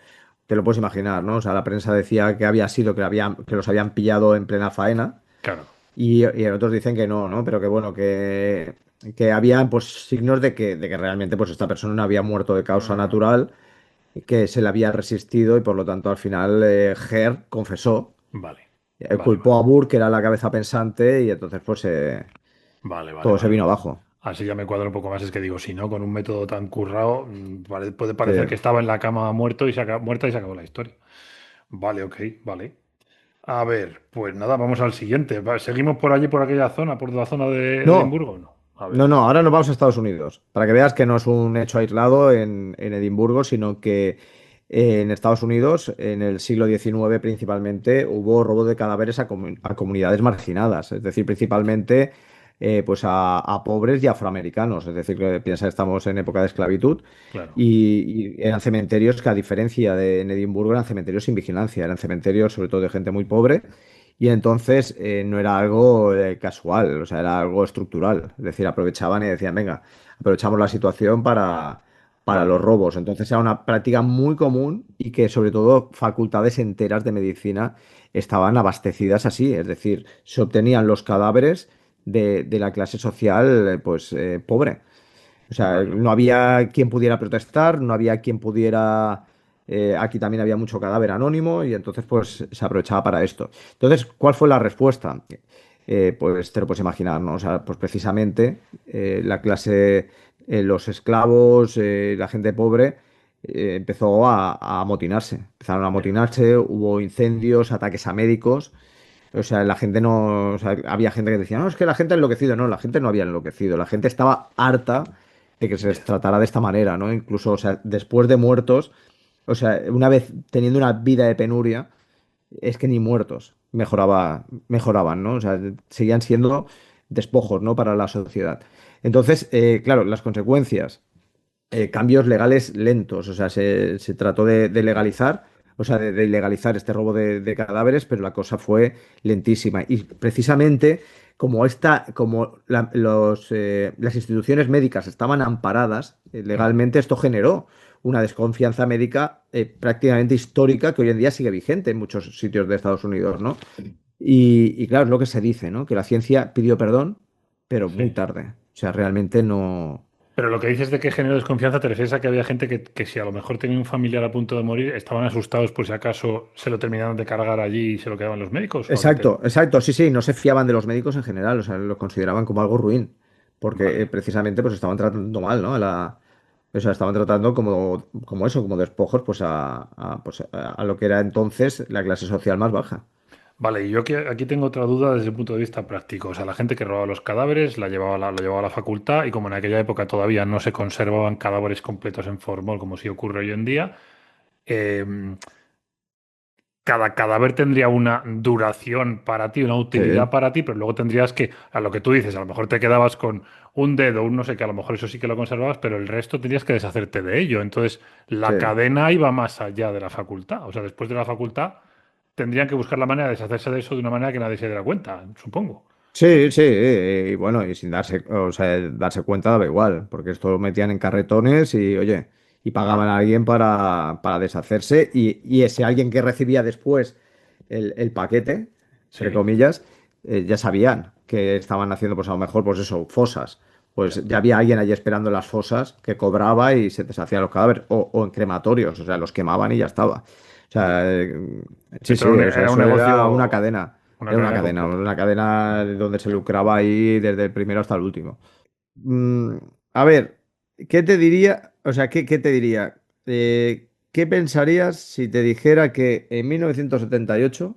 te lo puedes imaginar, ¿no? O sea, la prensa decía que había sido que los habían pillado en plena faena claro. y otros dicen que no, ¿no? Pero que bueno, que había pues signos de que realmente pues esta persona no había muerto de causa Mm, natural, que se le había resistido y por lo tanto al final Herr confesó, vale, vale, culpó vale. a Burke, que era la cabeza pensante, y entonces pues Vale, vale, todo se vale, vino vale. abajo. Así ya me cuadra un poco más. Es que digo, si no, con un método tan currado, puede Sí. parecer que estaba en la cama muerto y muerta y se acabó la historia. Vale, ok, vale. A ver, pues nada, vamos al siguiente. ¿Seguimos por allí, por aquella zona, por la zona de No, Edimburgo? No. A ver. no, ahora nos vamos a Estados Unidos, para que veas que no es un hecho aislado en Edimburgo, sino que en Estados Unidos, en el siglo XIX principalmente, hubo robo de cadáveres a comunidades marginadas, es decir, principalmente pues a pobres y afroamericanos, es decir, que piensa que estamos en época de esclavitud Claro. y eran cementerios que a diferencia de en Edimburgo eran cementerios sin vigilancia, eran cementerios sobre todo de gente muy pobre y entonces no era algo casual, o sea, era algo estructural. Es decir, aprovechaban y decían, venga, aprovechamos la situación para los Vale. robos. Entonces era una práctica muy común y que sobre todo facultades enteras de medicina estaban abastecidas así. Es decir, se obtenían los cadáveres de la clase social pobre. O sea, Vale. no había quien pudiera protestar, no había quien pudiera... aquí también había mucho cadáver anónimo y entonces pues se aprovechaba para esto. Entonces, ¿cuál fue la respuesta? Pues te lo puedes imaginar, ¿no? O sea, pues precisamente la clase, los esclavos, la gente pobre, empezó a amotinarse. Empezaron a Ya. amotinarse, hubo incendios, ataques a médicos. O sea, la gente no, o sea, había gente que decía, no, es que la gente ha enloquecido. No, la gente no había enloquecido. La gente estaba harta de que se les Ya. tratara de esta manera, ¿no? Incluso, o sea, después de muertos, o sea, una vez teniendo una vida de penuria, es que ni muertos mejoraban, ¿no? O sea, seguían siendo despojos, ¿no? Para la sociedad. Entonces, claro, las consecuencias cambios legales lentos. O sea, se trató de legalizar, o sea, de legalizar este robo de cadáveres, pero la cosa fue lentísima. Y precisamente las instituciones médicas estaban amparadas Mm. legalmente, esto generó una desconfianza médica prácticamente histórica que hoy en día sigue vigente en muchos sitios de Estados Unidos, ¿no? Y claro, es lo que se dice, ¿no? Que la ciencia pidió perdón, pero muy Sí. tarde. O sea, realmente no. Pero lo que dices de que generó desconfianza, ¿te refieres a que había gente que si a lo mejor tenía un familiar a punto de morir, estaban asustados por si acaso se lo terminaban de cargar allí y se lo quedaban los médicos? ¿O a qué te...? Exacto, exacto, sí, sí, no se fiaban de los médicos en general, o sea, lo consideraban como algo ruin, porque Vale. precisamente pues estaban tratando mal, ¿no? O sea, estaban tratando como eso, como despojos, pues a lo que era entonces la clase social más baja. Vale, y yo aquí tengo otra duda desde el punto de vista práctico. O sea, la gente que robaba los cadáveres lo llevaba a la facultad y como en aquella época todavía no se conservaban cadáveres completos en formol como sí ocurre hoy en día, eh, cada cadáver tendría una duración para ti, una utilidad Sí, para ti, pero luego tendrías que, a lo que tú dices, a lo mejor te quedabas con un dedo, un no sé qué, a lo mejor eso sí que lo conservabas, pero el resto tendrías que deshacerte de ello. Entonces, sí. la cadena iba más allá de la facultad. O sea, después de la facultad, tendrían que buscar la manera de deshacerse de eso de una manera que nadie se diera cuenta, supongo. Sí, sí, y bueno, y sin darse cuenta daba igual, porque esto lo metían en carretones y, oye, y pagaban a alguien para deshacerse, y ese alguien que recibía después el paquete, entre Sí, comillas, ya sabían que estaban haciendo, pues a lo mejor, pues eso, fosas. ya. Pues ya había alguien allí esperando en las fosas que cobraba y se deshacían los cadáveres, o en crematorios, o sea, los quemaban y ya estaba. O sea, Ya. sí, Esto sí, o sea, era un eso era una negocio, cadena. Una Era cadena completa. una cadena donde se lucraba ahí desde el primero hasta el último. A ver, ¿qué te diría? O sea, ¿qué te diría? ¿Qué pensarías si te dijera que en 1978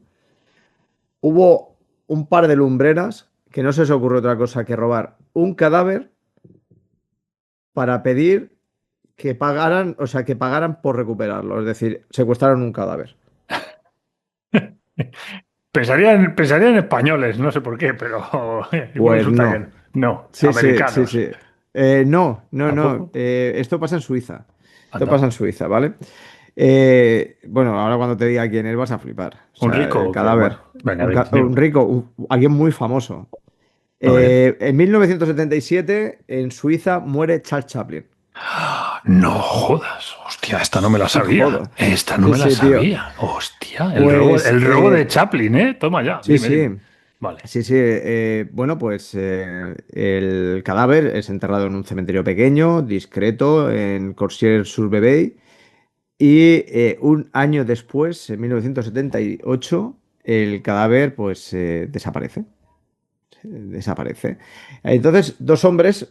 hubo un par de lumbreras que no se les ocurrió otra cosa que robar un cadáver para pedir que pagaran, o sea, que pagaran por recuperarlo? Es decir, secuestraron un cadáver. Pensaría en españoles, no sé por qué, pero igual Pues resulta que no. no. No, Sí, sí, sí, americanos. sí. No, no, no. ¿Tampoco? Esto pasa en Suiza. Esto pasa Anda. en Suiza, ¿vale? Bueno, ahora cuando te diga quién es vas a flipar. O ¿Un sea, rico el o qué? cadáver. Bueno, venga, dime, Un dime. rico, alguien muy famoso. A ver. En 1977, en Suiza, muere Charles Chaplin. No jodas. Hostia, esta no me la Sí, sabía. jodo. Esta no Sí, me la sí, tío. sabía. Hostia, Pues, el robo de Chaplin, ¿eh? Toma ya, sí, dime, sí. dime. Vale. Sí, sí. Bueno, pues el cadáver es enterrado en un cementerio pequeño, discreto, en Corsier-sur-Bebey. Y un año después, en 1978, el cadáver pues desaparece. Desaparece. Entonces, dos hombres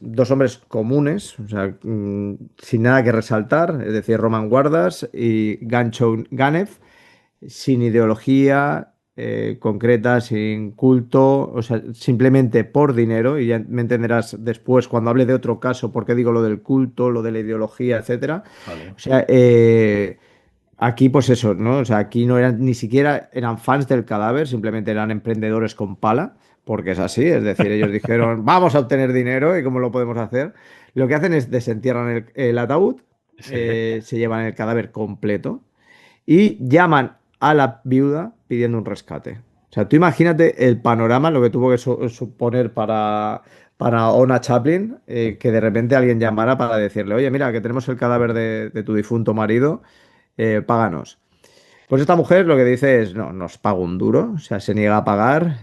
comunes, o sea, sin nada que resaltar, es decir, Roman Guardas y Gancho Ganev, sin ideología concreta, sin culto, o sea, simplemente por dinero, y ya me entenderás después cuando hable de otro caso, por qué digo lo del culto, lo de la ideología, etcétera. Vale. O sea, aquí pues eso, ¿no? O sea, aquí no eran, ni siquiera eran fans del cadáver, simplemente eran emprendedores con pala, porque es así, es decir, ellos dijeron, vamos a obtener dinero y cómo lo podemos hacer. Lo que hacen es desentierran el ataúd, Sí. se llevan el cadáver completo y llaman a la viuda pidiendo un rescate. O sea, tú imagínate el panorama, lo que tuvo que suponer para Ona Chaplin, que de repente alguien llamara para decirle, oye, mira, que tenemos el cadáver de tu difunto marido, páganos. Pues esta mujer lo que dice es, no, nos pago un duro, o sea, se niega a pagar,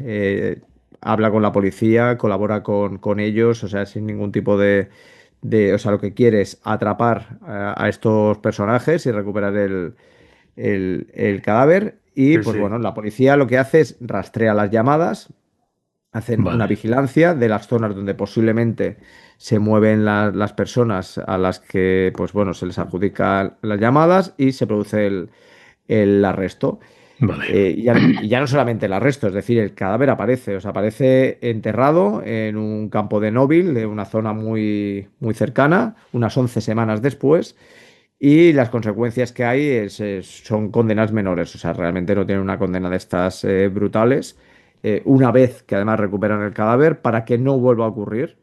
habla con la policía, colabora con ellos, o sea, sin ningún tipo o sea, lo que quiere es atrapar a estos personajes y recuperar el cadáver. Y Sí, pues sí. bueno, la policía lo que hace es rastrea las llamadas, hacen una Vale. vigilancia de las zonas donde posiblemente se mueven las personas a las que, pues bueno, se les adjudican las llamadas y se produce el arresto. Vale. Y ya no solamente el arresto, es decir, el cadáver aparece, o sea, aparece enterrado en un campo de Nóbil, de una zona muy cercana, unas 11 semanas después, y las consecuencias que hay son condenas menores, o sea, realmente no tienen una condena de estas brutales. Una vez que además recuperan el cadáver, para que no vuelva a ocurrir,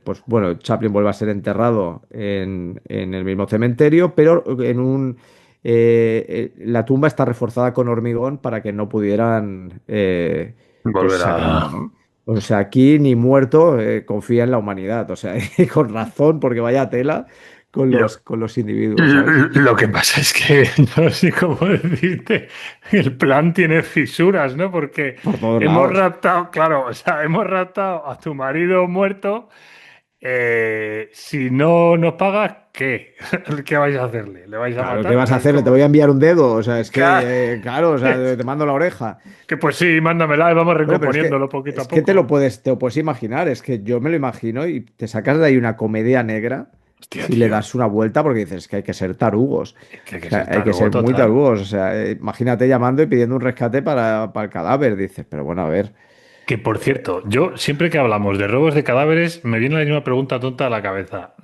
pues bueno, Chaplin vuelve a ser enterrado en el mismo cementerio, pero la tumba está reforzada con hormigón para que no pudieran pues Volver sacarlo, a. ¿no? O sea, aquí ni muerto confía en la humanidad, o sea, y con razón, porque vaya tela Lo, con los individuos, ¿sabes? lo que pasa es que no sé cómo decirte, el plan tiene fisuras, ¿no? Porque Por todos hemos lados. raptado, claro, o sea, hemos raptado a tu marido muerto. Si no nos pagas, ¿qué? ¿Qué vais a hacerle? ¿Le vais a Claro, ¿qué matar? vas a hacerle? Te voy a enviar un dedo, o sea, es Ca- que, claro, o sea, te mando la oreja. Que pues sí, mándamela y vamos Bueno, pero recomponiéndolo poquito a es que poco. te lo puedes imaginar, es que yo me lo imagino y te sacas de ahí una comedia negra Hostia, si le tío, das una vuelta porque dices que hay que ser tarugos, es que hay o que sea, ser hay que tarugo ser muy total. tarugos, o sea, imagínate llamando y pidiendo un rescate para el cadáver, dices, pero bueno, a ver, Que por cierto, yo siempre que hablamos de robos de cadáveres me viene la misma pregunta tonta a la cabeza,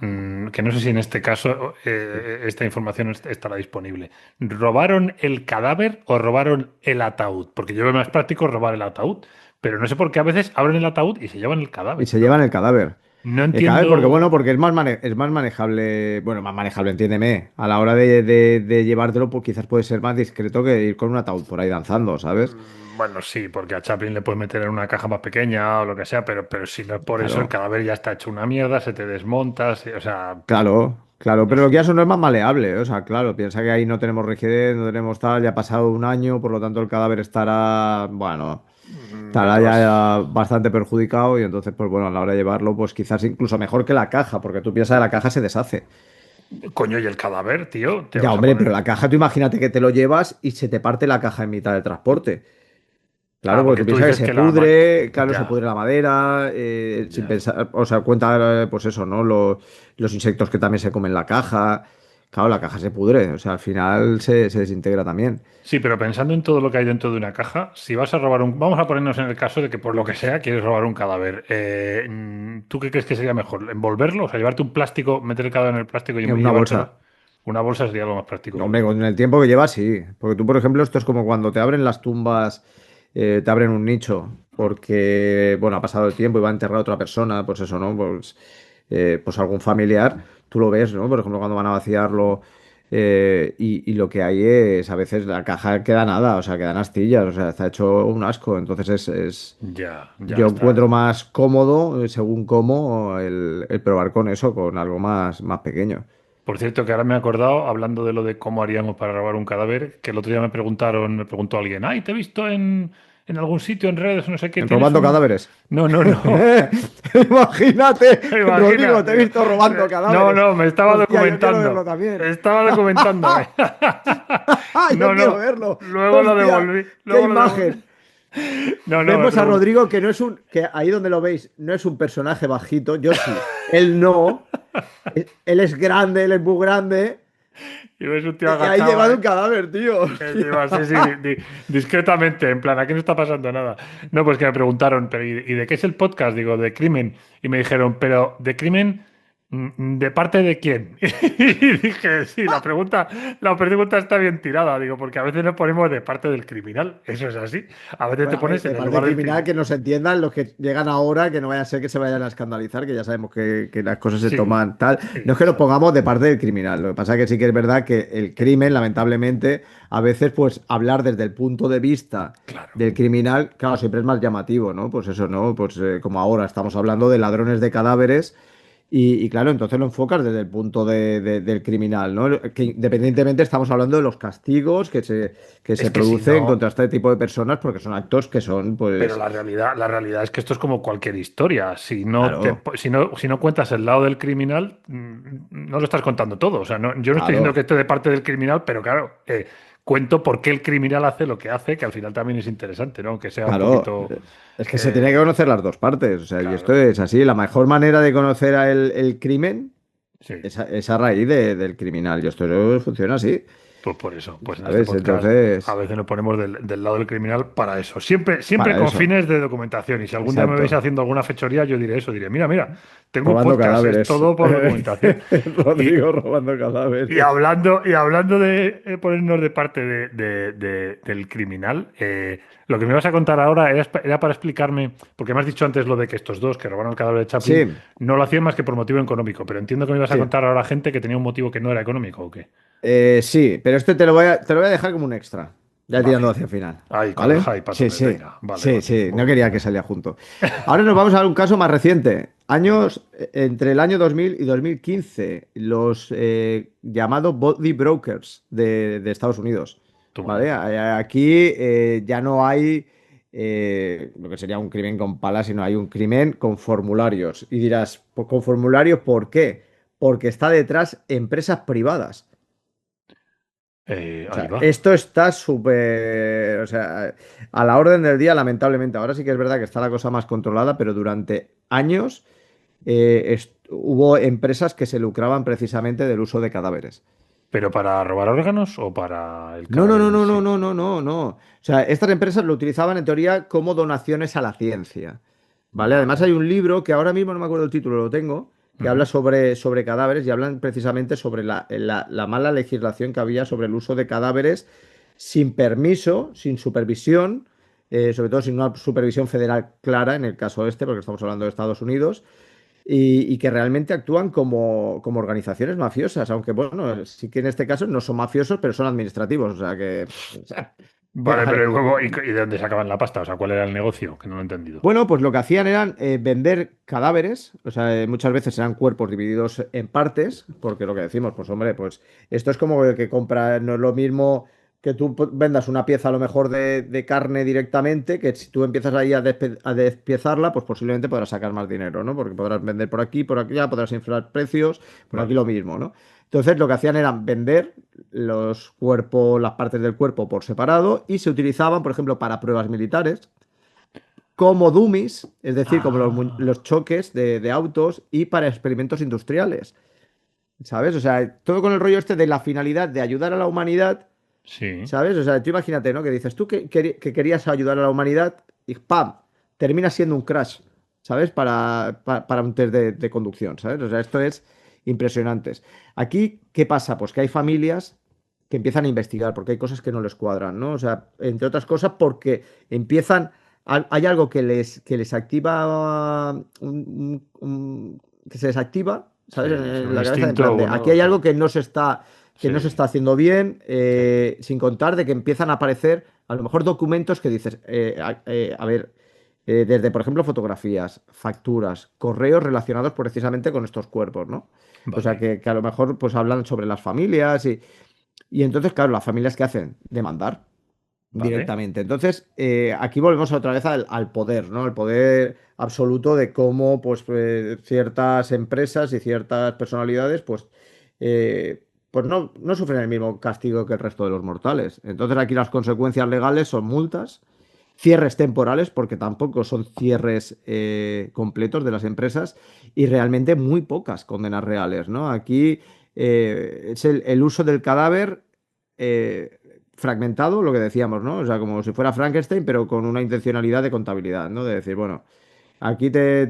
que no sé si en este caso esta información estará disponible. ¿Robaron el cadáver o robaron el ataúd? Porque yo veo más práctico robar el ataúd, pero no sé por qué a veces abren el ataúd y se llevan el y cadáver. se No, llevan el cadáver. no El cadáver porque, bueno, entiendo. porque es más manejable, bueno, más manejable, entiéndeme, a la hora de llevártelo, pues quizás puede ser más discreto que ir con un ataúd por ahí danzando, ¿sabes? Bueno, sí, porque a Chaplin le puedes meter en una caja más pequeña o lo que sea, pero si no es por eso, el Claro. cadáver ya está hecho una mierda, se te desmonta, o sea, Claro, claro, no pero lo que sé. ya eso no es más maleable, o sea, claro, piensa que ahí no tenemos rigidez, no tenemos tal, ya ha pasado un año, por lo tanto el cadáver estará, bueno, De estará todas. ya bastante perjudicado y entonces, pues bueno, a la hora de llevarlo, pues quizás incluso mejor que la caja, porque tú piensas que la caja se deshace. Coño, ¿y el cadáver, tío? ¿Te Ya, vas a hombre, pero poner? la caja, tú imagínate que te lo llevas y se te parte la caja en mitad del transporte. Claro, porque porque tú tú piensas que dices se que pudre, claro, se Ya, pudre la madera, sin ya. pensar, o sea, cuenta, pues eso, ¿no? Los insectos que también se comen la caja. Claro, la caja se pudre, o sea, al final se desintegra también. Sí, pero pensando en todo lo que hay dentro de una caja, si vas a robar un... Vamos a ponernos en el caso de que por lo que sea quieres robar un cadáver. ¿Tú qué crees que sería mejor? ¿Envolverlo? O sea, llevarte un plástico, meter el cadáver en el plástico y En una bolsa. llevártelo. Una bolsa sería lo más práctico, Hombre, seguro. con el tiempo que lleva, sí. Porque tú, por ejemplo, esto es como cuando te abren las tumbas, te abren un nicho, porque, bueno, ha pasado el tiempo y va a enterrar a otra persona, pues eso, ¿no? Pues algún familiar, tú lo ves, ¿no? Por ejemplo, cuando van a vaciarlo, y lo que hay es, a veces la caja queda nada, o sea, quedan astillas, o sea, está hecho un asco. Entonces Ya, ya yo está. encuentro más cómodo, según cómo, el probar con eso, con algo más pequeño. Por cierto, que ahora me he acordado, hablando de lo de cómo haríamos para robar un cadáver, que el otro día me preguntó alguien, ay, te he visto en algún sitio, en redes, no sé qué, tienes Robando un... cadáveres. No, no, no. Imagínate, Imagina, Rodrigo, te he digo, visto robando no, cadáveres. no, me estaba Hostia, yo quiero verlo documentando. también. Estaba documentándome. Yo No, quiero no. verlo. Luego lo Hostia, devolví. qué Luego lo devolví. imagen. No, no, me Vemos a preguntó. Rodrigo que no es que ahí donde lo veis, no es un personaje bajito, yo sí. Él no. Él es grande, él es muy grande. Y ves un tío Y ahí agachado llevado ahí. un cadáver, tío. Encima, sí, Hostia. sí, discretamente, en plan, aquí no está pasando nada. No, pues que me preguntaron, pero y de qué es el podcast? Digo, de crimen. Y me dijeron, pero ¿de crimen? ¿De parte de quién? Y dije, sí, la pregunta está bien tirada, digo, porque a veces nos ponemos de parte del criminal, eso es así. A veces te Bueno, a ver, pones en de el parte lugar del criminal criminal. que nos entiendan los que llegan ahora, que no vaya a ser que se vayan a escandalizar, que ya sabemos que las cosas se Sí, toman tal. sí, No es que nos exacto. pongamos de parte del criminal, lo que pasa es que sí que es verdad que el crimen, lamentablemente, a veces, pues hablar desde el punto de vista Claro. del criminal, claro, siempre es más llamativo, ¿no? Pues eso, ¿no? Pues como ahora estamos hablando de ladrones de cadáveres. Y claro, entonces lo enfocas desde el punto del criminal, ¿no? Que independientemente estamos hablando de los castigos que se Es que si producen no. contra este tipo de personas, porque son actos que son, Pero pues, la realidad es que esto es como cualquier historia. claro, Si no cuentas el lado del criminal, no lo estás contando todo. O sea, yo no estoy diciendo que claro, esté de parte del criminal, pero claro, cuento por qué el criminal hace lo que hace, que al final también es interesante, ¿no? Aunque sea un claro. poquito. Es que se tiene que conocer las dos partes, o sea, y esto Claro, es así. La mejor manera de conocer el crimen sí. es a raíz del criminal, y esto funciona así, Pues por eso, pues en este ¿sabes? podcast a Entonces, veces nos ponemos del lado del criminal para eso. Siempre, siempre para con eso, fines de documentación. Y si algún día me veis exacto. haciendo alguna fechoría, yo diré eso, diré, mira, mira, tengo un Robando podcast, es cadáveres. todo por documentación. Y, Rodrigo robando Y cadáveres. hablando de ponernos de parte del criminal, lo que me vas a contar ahora era para explicarme, porque me has dicho antes lo de que estos dos que robaron el cadáver de Chaplin Sí, no lo hacían más que por motivo económico, pero entiendo que me ibas a sí. contar ahora gente que tenía un motivo que no era económico, ¿o qué? Sí, pero este te lo voy a dejar como un extra, ya tirando Vale. hacia el final, Ahí, con el ¿vale? hype a Sí, tope, sí, venga, vale, sí, vale. sí, no Voy. quería que salía junto. Ahora nos vamos a ver un caso más reciente, Venga, entre el año 2000 y 2015, los llamados body brokers de Estados Unidos, toma ¿vale? ya. Aquí ya no hay lo que sería un crimen con palas, sino hay un crimen con formularios. Y dirás, "¿Pues con formularios por qué? Porque está detrás empresas privadas. O Ahí sea, va. esto está súper, o sea, a la orden del día, lamentablemente. Ahora sí que es verdad que está la cosa más controlada, pero durante años hubo empresas que se lucraban precisamente del uso de cadáveres. ¿Pero para robar órganos o para el No, no, cadáver no, en no, sí? no, no, no, no, no. O sea, estas empresas lo utilizaban en teoría como donaciones a la ciencia. ¿Vale? Además Vale. hay un libro que ahora mismo no me acuerdo el título, lo tengo, que habla Ujú. sobre cadáveres y hablan precisamente sobre la mala legislación que había sobre el uso de cadáveres sin permiso, sin supervisión, sobre todo sin una supervisión federal clara en el caso este, porque estamos hablando de Estados Unidos, y que realmente actúan como organizaciones mafiosas, aunque bueno, sí que en este caso no son mafiosos, pero son administrativos, o sea que... o sea, ¿qué Vale, pero hay? ¿y, luego, y de dónde sacaban la pasta? O sea, ¿cuál era el negocio? Que no lo he entendido. Bueno, pues lo que hacían eran vender cadáveres, o sea, muchas veces eran cuerpos divididos en partes, porque lo que decimos, pues hombre, pues esto es como el que compra, no es lo mismo que tú vendas una pieza a lo mejor de carne directamente, que si tú empiezas ahí a despiezarla, pues posiblemente podrás sacar más dinero, ¿no? Porque podrás vender por aquí, por allá, podrás inflar precios, por aquí Vale. lo mismo, ¿no? Entonces lo que hacían era vender los cuerpos, las partes del cuerpo por separado y se utilizaban, por ejemplo, para pruebas militares, como dummies, es decir, como los Ah, choques de autos y para experimentos industriales, ¿sabes? O sea, todo con el rollo este de la finalidad de ayudar a la humanidad, sí. ¿sabes? O sea, tú imagínate, ¿no? Que dices tú que querías ayudar a la humanidad y ¡pam! Termina siendo un crash, ¿sabes? Para un test de conducción, ¿sabes? O sea, esto es impresionante. Aquí, ¿qué pasa? Pues que hay familias que empiezan a investigar porque hay cosas que no les cuadran, ¿no? O sea, entre otras cosas porque empiezan, hay algo que les activa, que se desactiva, ¿sabes? Sí, sí, En un la cabeza, en instinto plan o de, aquí no, hay sí, algo que no se sí, está haciendo bien, sí. sin contar de que empiezan a aparecer a lo mejor documentos que dices, a ver, desde por ejemplo fotografías, facturas, correos relacionados precisamente con estos cuerpos, ¿no? O sea, Vale, que a lo mejor pues hablan sobre las familias y entonces, claro, las familias ¿qué hacen? Demandar vale. directamente. Entonces, aquí volvemos otra vez al poder, ¿no? El poder absoluto de cómo, pues, ciertas empresas y ciertas personalidades, pues no sufren el mismo castigo que el resto de los mortales. Entonces, aquí las consecuencias legales son multas, cierres temporales, porque tampoco son cierres completos de las empresas, y realmente muy pocas condenas reales, ¿no? Aquí es el uso del cadáver. Fragmentado, lo que decíamos, ¿no? O sea, como si fuera Frankenstein, pero con una intencionalidad de contabilidad, ¿no? De decir, bueno, aquí te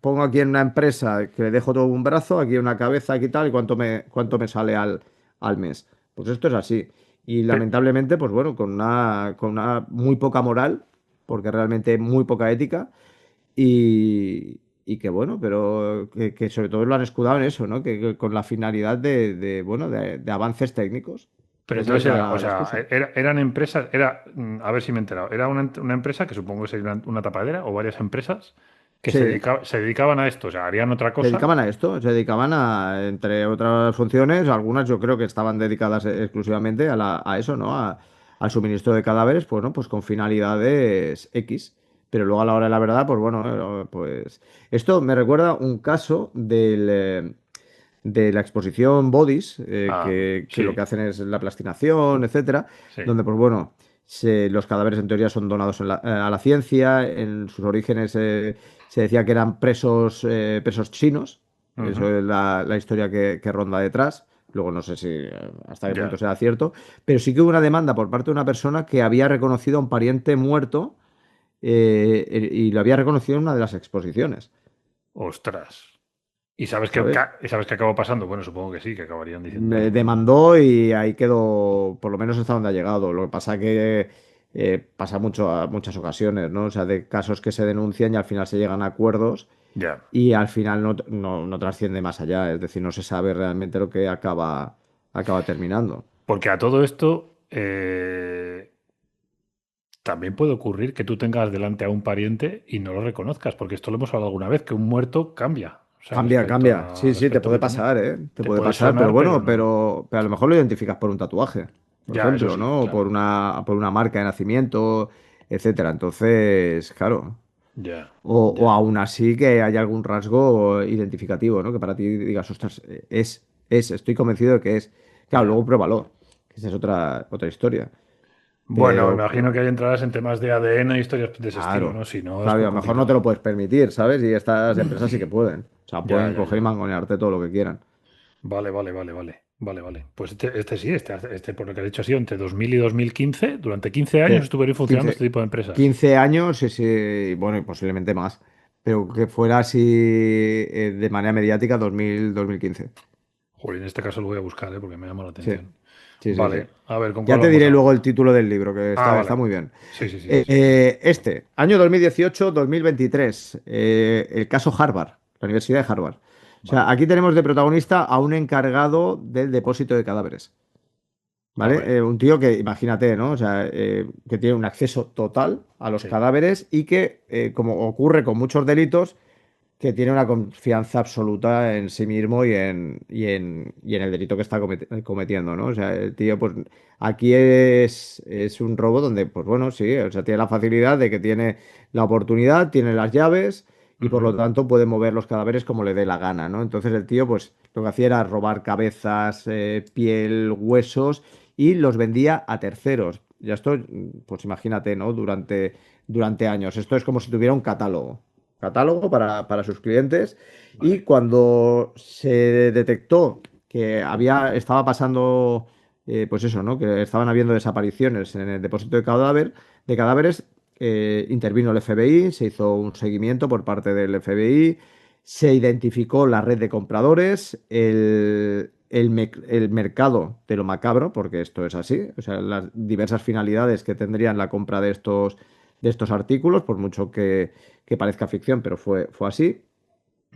pongo aquí en una empresa que le dejo todo un brazo, aquí una cabeza, aquí tal, y cuánto me sale al mes. Pues esto es así. Y Pe- lamentablemente, pues bueno, con una muy poca moral, porque realmente muy poca ética, y que bueno, pero que sobre todo lo han escudado en eso, ¿no? Que con la finalidad bueno, de avances técnicos. Pero Esa es entonces era, o la sea, excusa. eran empresas, a ver si me he enterado, era una empresa que supongo que sería una tapadera o varias empresas que Sí, se dedicaban a esto, o sea, harían otra se cosa. dedicaban a esto, se dedicaban a, entre otras funciones, algunas yo creo que estaban dedicadas exclusivamente a eso, ¿no? Al suministro de cadáveres, pues, ¿no? Pues con finalidades X. Pero luego a la hora de la verdad, pues bueno, pues esto me recuerda un caso de la exposición Bodies, Ah, que lo sí, que hacen es la plastinación, etcétera, sí. donde, pues bueno, los cadáveres en teoría son donados a la ciencia. En sus orígenes se decía que eran presos chinos. Ujú, Eso es la historia que ronda detrás. Luego no sé si hasta qué punto ya, será cierto, pero sí que hubo una demanda por parte de una persona que había reconocido a un pariente muerto, y lo había reconocido en una de las exposiciones, ostras. ¿sabes? ¿Y sabes qué acabó pasando? Bueno, supongo que sí, que acabarían Me diciendo. demandó y ahí quedó, por lo menos hasta donde ha llegado. Lo que pasa que pasa mucho a muchas ocasiones, ¿no? O sea, de casos que se denuncian y al final se llegan a acuerdos Ya. y al final no trasciende más allá. Es decir, no se sabe realmente lo que acaba terminando. Porque a todo esto también puede ocurrir que tú tengas delante a un pariente y no lo reconozcas, porque esto lo hemos hablado alguna vez, que un muerto cambia. O sea, Cambia, cambia. Sí, sí, te respecto a puede que tenía. pasar, ¿eh? Te Te puede puede pasar, pero sonar, pero bueno, no. pero a lo mejor lo identificas por un tatuaje, por Ya, eso ejemplo, sí, ¿no? O por claro. una marca de nacimiento, etcétera. Entonces, claro. Ya, O ya. aún así que haya algún rasgo identificativo, ¿no? Que para ti digas, ostras, estoy convencido de que es. Claro, Ya. luego pruébalo. Que esa es otra historia. Bueno, me Pero, imagino que hay entradas en temas de ADN e historias de ese estilo, claro, ¿no? Si no, es claro, y muy a lo mejor no te complicado. lo puedes permitir, ¿sabes? Y estas empresas sí que pueden. O sea, Ya, pueden ya, coger y ya. mangonearte todo lo que quieran. Vale, vale, vale, vale. Vale, vale. Pues este sí, por lo que has dicho, ha sido entre 2000 y 2015. Durante 15 años Sí, estuvieron funcionando 15 este tipo de empresas. 15 años, y bueno, y posiblemente más. Pero que fuera así, de manera mediática, 2015. Joder, en este caso lo voy a buscar, ¿eh? Porque me llama la Sí, atención. sí, sí, sí. Vale, a ver, ¿con Ya cuál te vamos diré luego ahora? el título del libro, que Ah, está vale. muy bien. Sí, sí, sí, sí, sí. Año 2018-2023, el caso Harvard, la Universidad de Harvard. O sea, Vale. aquí tenemos de protagonista a un encargado del depósito de cadáveres, A ¿vale? ver. Un tío que, imagínate, ¿no? O sea, que tiene un acceso total a los Sí. cadáveres y que, como ocurre con muchos delitos, que tiene una confianza absoluta en sí mismo y en el delito que está cometiendo, ¿no? O sea, el tío, pues aquí es un robo donde, pues bueno, sí, o sea, tiene la facilidad de que tiene la oportunidad, tiene las llaves y por Ujú. lo tanto puede mover los cadáveres como le dé la gana, ¿no? Entonces el tío, pues lo que hacía era robar cabezas, piel, huesos y los vendía a terceros. Ya esto, pues imagínate, ¿no? Durante años. Esto es como si tuviera un catálogo para sus clientes. Y Vale. cuando se detectó que estaba pasando, pues eso, ¿no? Que estaban habiendo desapariciones en el depósito de cadáveres, intervino el FBI, se hizo un seguimiento por parte del FBI, se identificó la red de compradores, el mercado de lo macabro, porque esto es así, o sea, las diversas finalidades que tendrían la compra de estos artículos, por mucho que parezca ficción, pero fue así.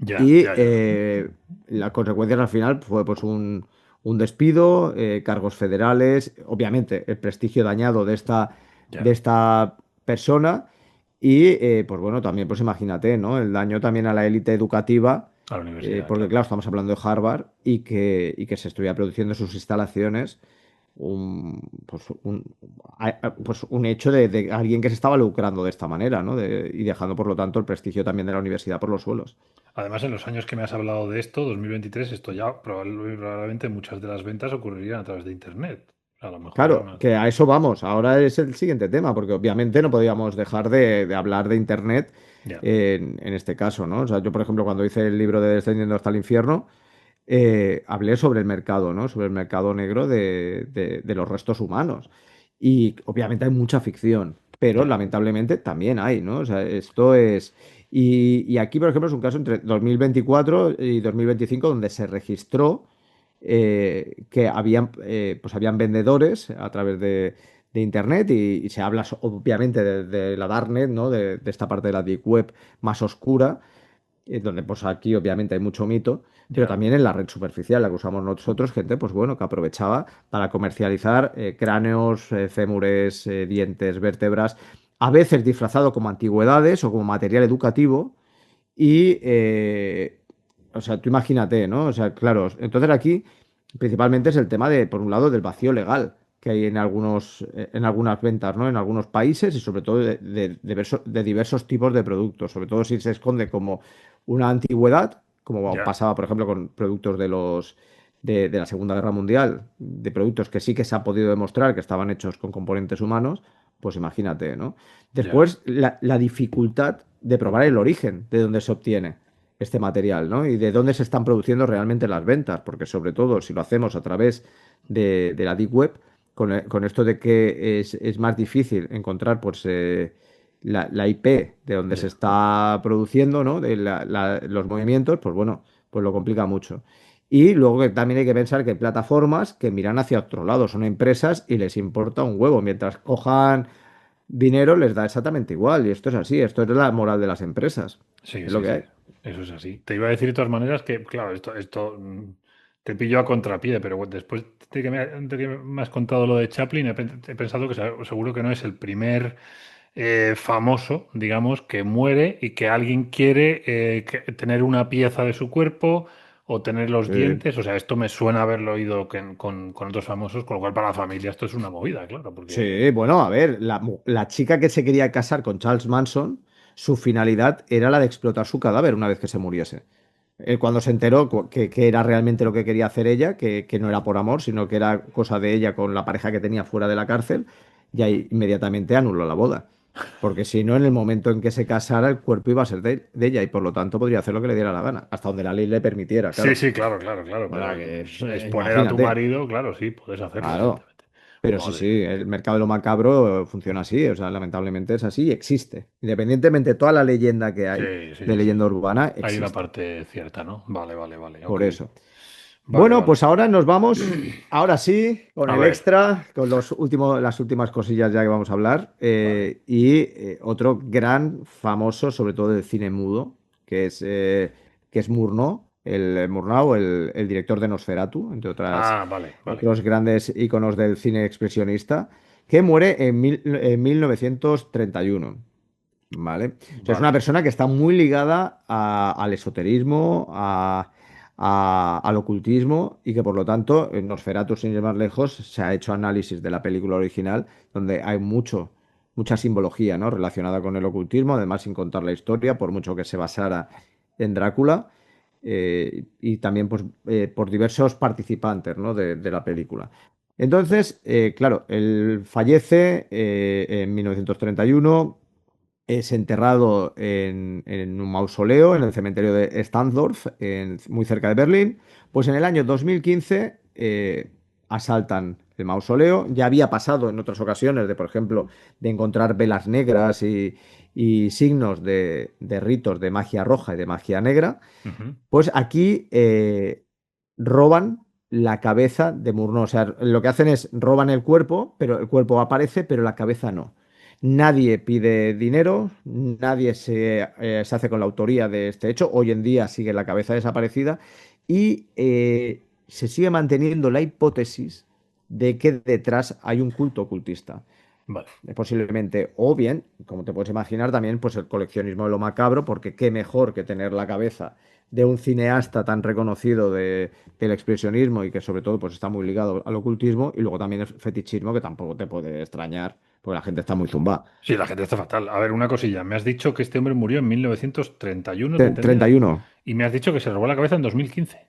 Ya, Y ya, ya. la consecuencia al final fue pues un despido, cargos federales, obviamente el prestigio dañado de Ya. esta persona y pues bueno, también pues imagínate, ¿no? El daño también a la élite educativa, A la universidad, porque claro. claro, estamos hablando de Harvard y que se estuviera produciendo en sus instalaciones pues un hecho de alguien que se estaba lucrando de esta manera, ¿no? Y dejando por lo tanto el prestigio también de la universidad por los suelos. Además, en los años que me has hablado de esto, 2023, esto ya probablemente muchas de las ventas ocurrirían a través de Internet. A lo mejor era Claro, una... que a eso vamos. Ahora es el siguiente tema, porque obviamente no podíamos dejar de hablar de Internet Ya, en este caso, ¿no? O sea, yo, por ejemplo, cuando hice el libro de Descendiendo hasta el infierno, hablé sobre el mercado, ¿no? Sobre el mercado negro de los restos humanos. Y obviamente hay mucha ficción, pero ya, lamentablemente también hay, ¿no? O sea, esto es... Y aquí, por ejemplo, es un caso entre 2024 y 2025 donde se registró que habían vendedores a través de Internet y se habla obviamente de la Darknet, ¿no? De esta parte de la Deep Web más oscura donde pues aquí obviamente hay mucho mito, pero ya, también en la red superficial, la que usamos nosotros, gente pues bueno, que aprovechaba para comercializar cráneos, fémures, dientes, vértebras, a veces disfrazado como antigüedades o como material educativo y, o sea, tú imagínate, ¿no? O sea, claro, entonces aquí principalmente es el tema de, por un lado, del vacío legal que hay en algunas ventas, ¿no? En algunos países y sobre todo de diversos tipos de productos, sobre todo si se esconde como una antigüedad, como ya, pasaba, por ejemplo, con productos de la Segunda Guerra Mundial, de productos que sí que se ha podido demostrar que estaban hechos con componentes humanos, pues imagínate, ¿no? ya, Después, la dificultad de probar el origen de dónde se obtiene este material, ¿no? Y de dónde se están produciendo realmente las ventas, porque sobre todo si lo hacemos a través de la Deep Web, con esto de que es más difícil encontrar pues, la IP de donde se ya. está produciendo, ¿no? De los movimientos, pues bueno, pues lo complica mucho. Y luego que también hay que pensar que hay plataformas que miran hacia otro lado, son empresas y les importa un huevo. Mientras cojan dinero, les da exactamente igual. Y esto es así, esto es la moral de las empresas. Sí, Es lo sí, que sí. hay. Eso es así. Te iba a decir de todas maneras que, claro, te pillo a contrapié, pero después de que me has contado lo de Chaplin, he pensado que seguro que no es el primer famoso, digamos, que muere y que alguien quiere tener una pieza de su cuerpo o tener los Sí. dientes. O sea, esto me suena haberlo oído con otros famosos, con lo cual para la familia esto es una movida, claro, porque... Sí, bueno, a ver, la chica que se quería casar con Charles Manson, su finalidad era la de explotar su cadáver una vez que se muriese. Cuando se enteró que era realmente lo que quería hacer ella, que no era por amor, sino que era cosa de ella con la pareja que tenía fuera de la cárcel, ya inmediatamente anuló la boda. Porque si no, en el momento en que se casara, el cuerpo iba a ser de ella y por lo tanto podría hacer lo que le diera la gana, hasta donde la ley le permitiera, Sí, claro. sí, claro, claro, claro, O sea, pero que exponer a tu imagínate. marido, claro, sí, puedes hacerlo, Claro. evidentemente. Pero sí, sí, Joder. el mercado de lo macabro funciona así, o sea, lamentablemente es así y existe. Independientemente de toda la leyenda que hay Sí, sí, de sí, sí. leyenda urbana, Hay una existe. parte cierta, ¿no? Vale, vale, vale, ok. Por eso. Vale, Bueno, vale. pues ahora nos vamos, ahora sí, con A el ver, extra, con las últimas cosillas ya que vamos a hablar. vale. Y otro gran famoso, sobre todo del cine mudo, que es Murnau, el director de Nosferatu, entre Ah, vale, vale. otros grandes íconos del cine expresionista, que muere en 1931. ¿Vale? O sea, es una Vale. persona que está muy ligada al esoterismo, al ocultismo y que por lo tanto en Nosferatu, sin ir más lejos, se ha hecho análisis de la película original donde hay mucha simbología, ¿no? Relacionada con el ocultismo, además sin contar la historia, por mucho que se basara en Drácula. y también pues, por diversos participantes, ¿no? de la película. Entonces, claro, él fallece en 1931, es enterrado en un mausoleo en el cementerio de Stahndorf, muy cerca de Berlín. Pues en el año 2015 asaltan el mausoleo. Ya había pasado en otras ocasiones de, por ejemplo, de encontrar velas negras y signos de ritos de magia roja y de magia negra. Ujú. Pues aquí roban la cabeza de Murnau. O sea, lo que hacen es roban el cuerpo, pero el cuerpo aparece, pero la cabeza no. Nadie pide dinero, nadie se hace con la autoría de este hecho. Hoy en día sigue la cabeza desaparecida y se sigue manteniendo la hipótesis de que detrás hay un culto ocultista. Vale. Posiblemente, o bien, como te puedes imaginar, también pues el coleccionismo de lo macabro, porque qué mejor que tener la cabeza de un cineasta tan reconocido del expresionismo y que sobre todo pues está muy ligado al ocultismo, y luego también el fetichismo, que tampoco te puede extrañar, porque la gente está muy zumbada. Sí, la gente está fatal. A ver, una cosilla. Me has dicho que este hombre murió en 1931, ¿te he entendido? 31, Y me has dicho que se robó la cabeza en 2015.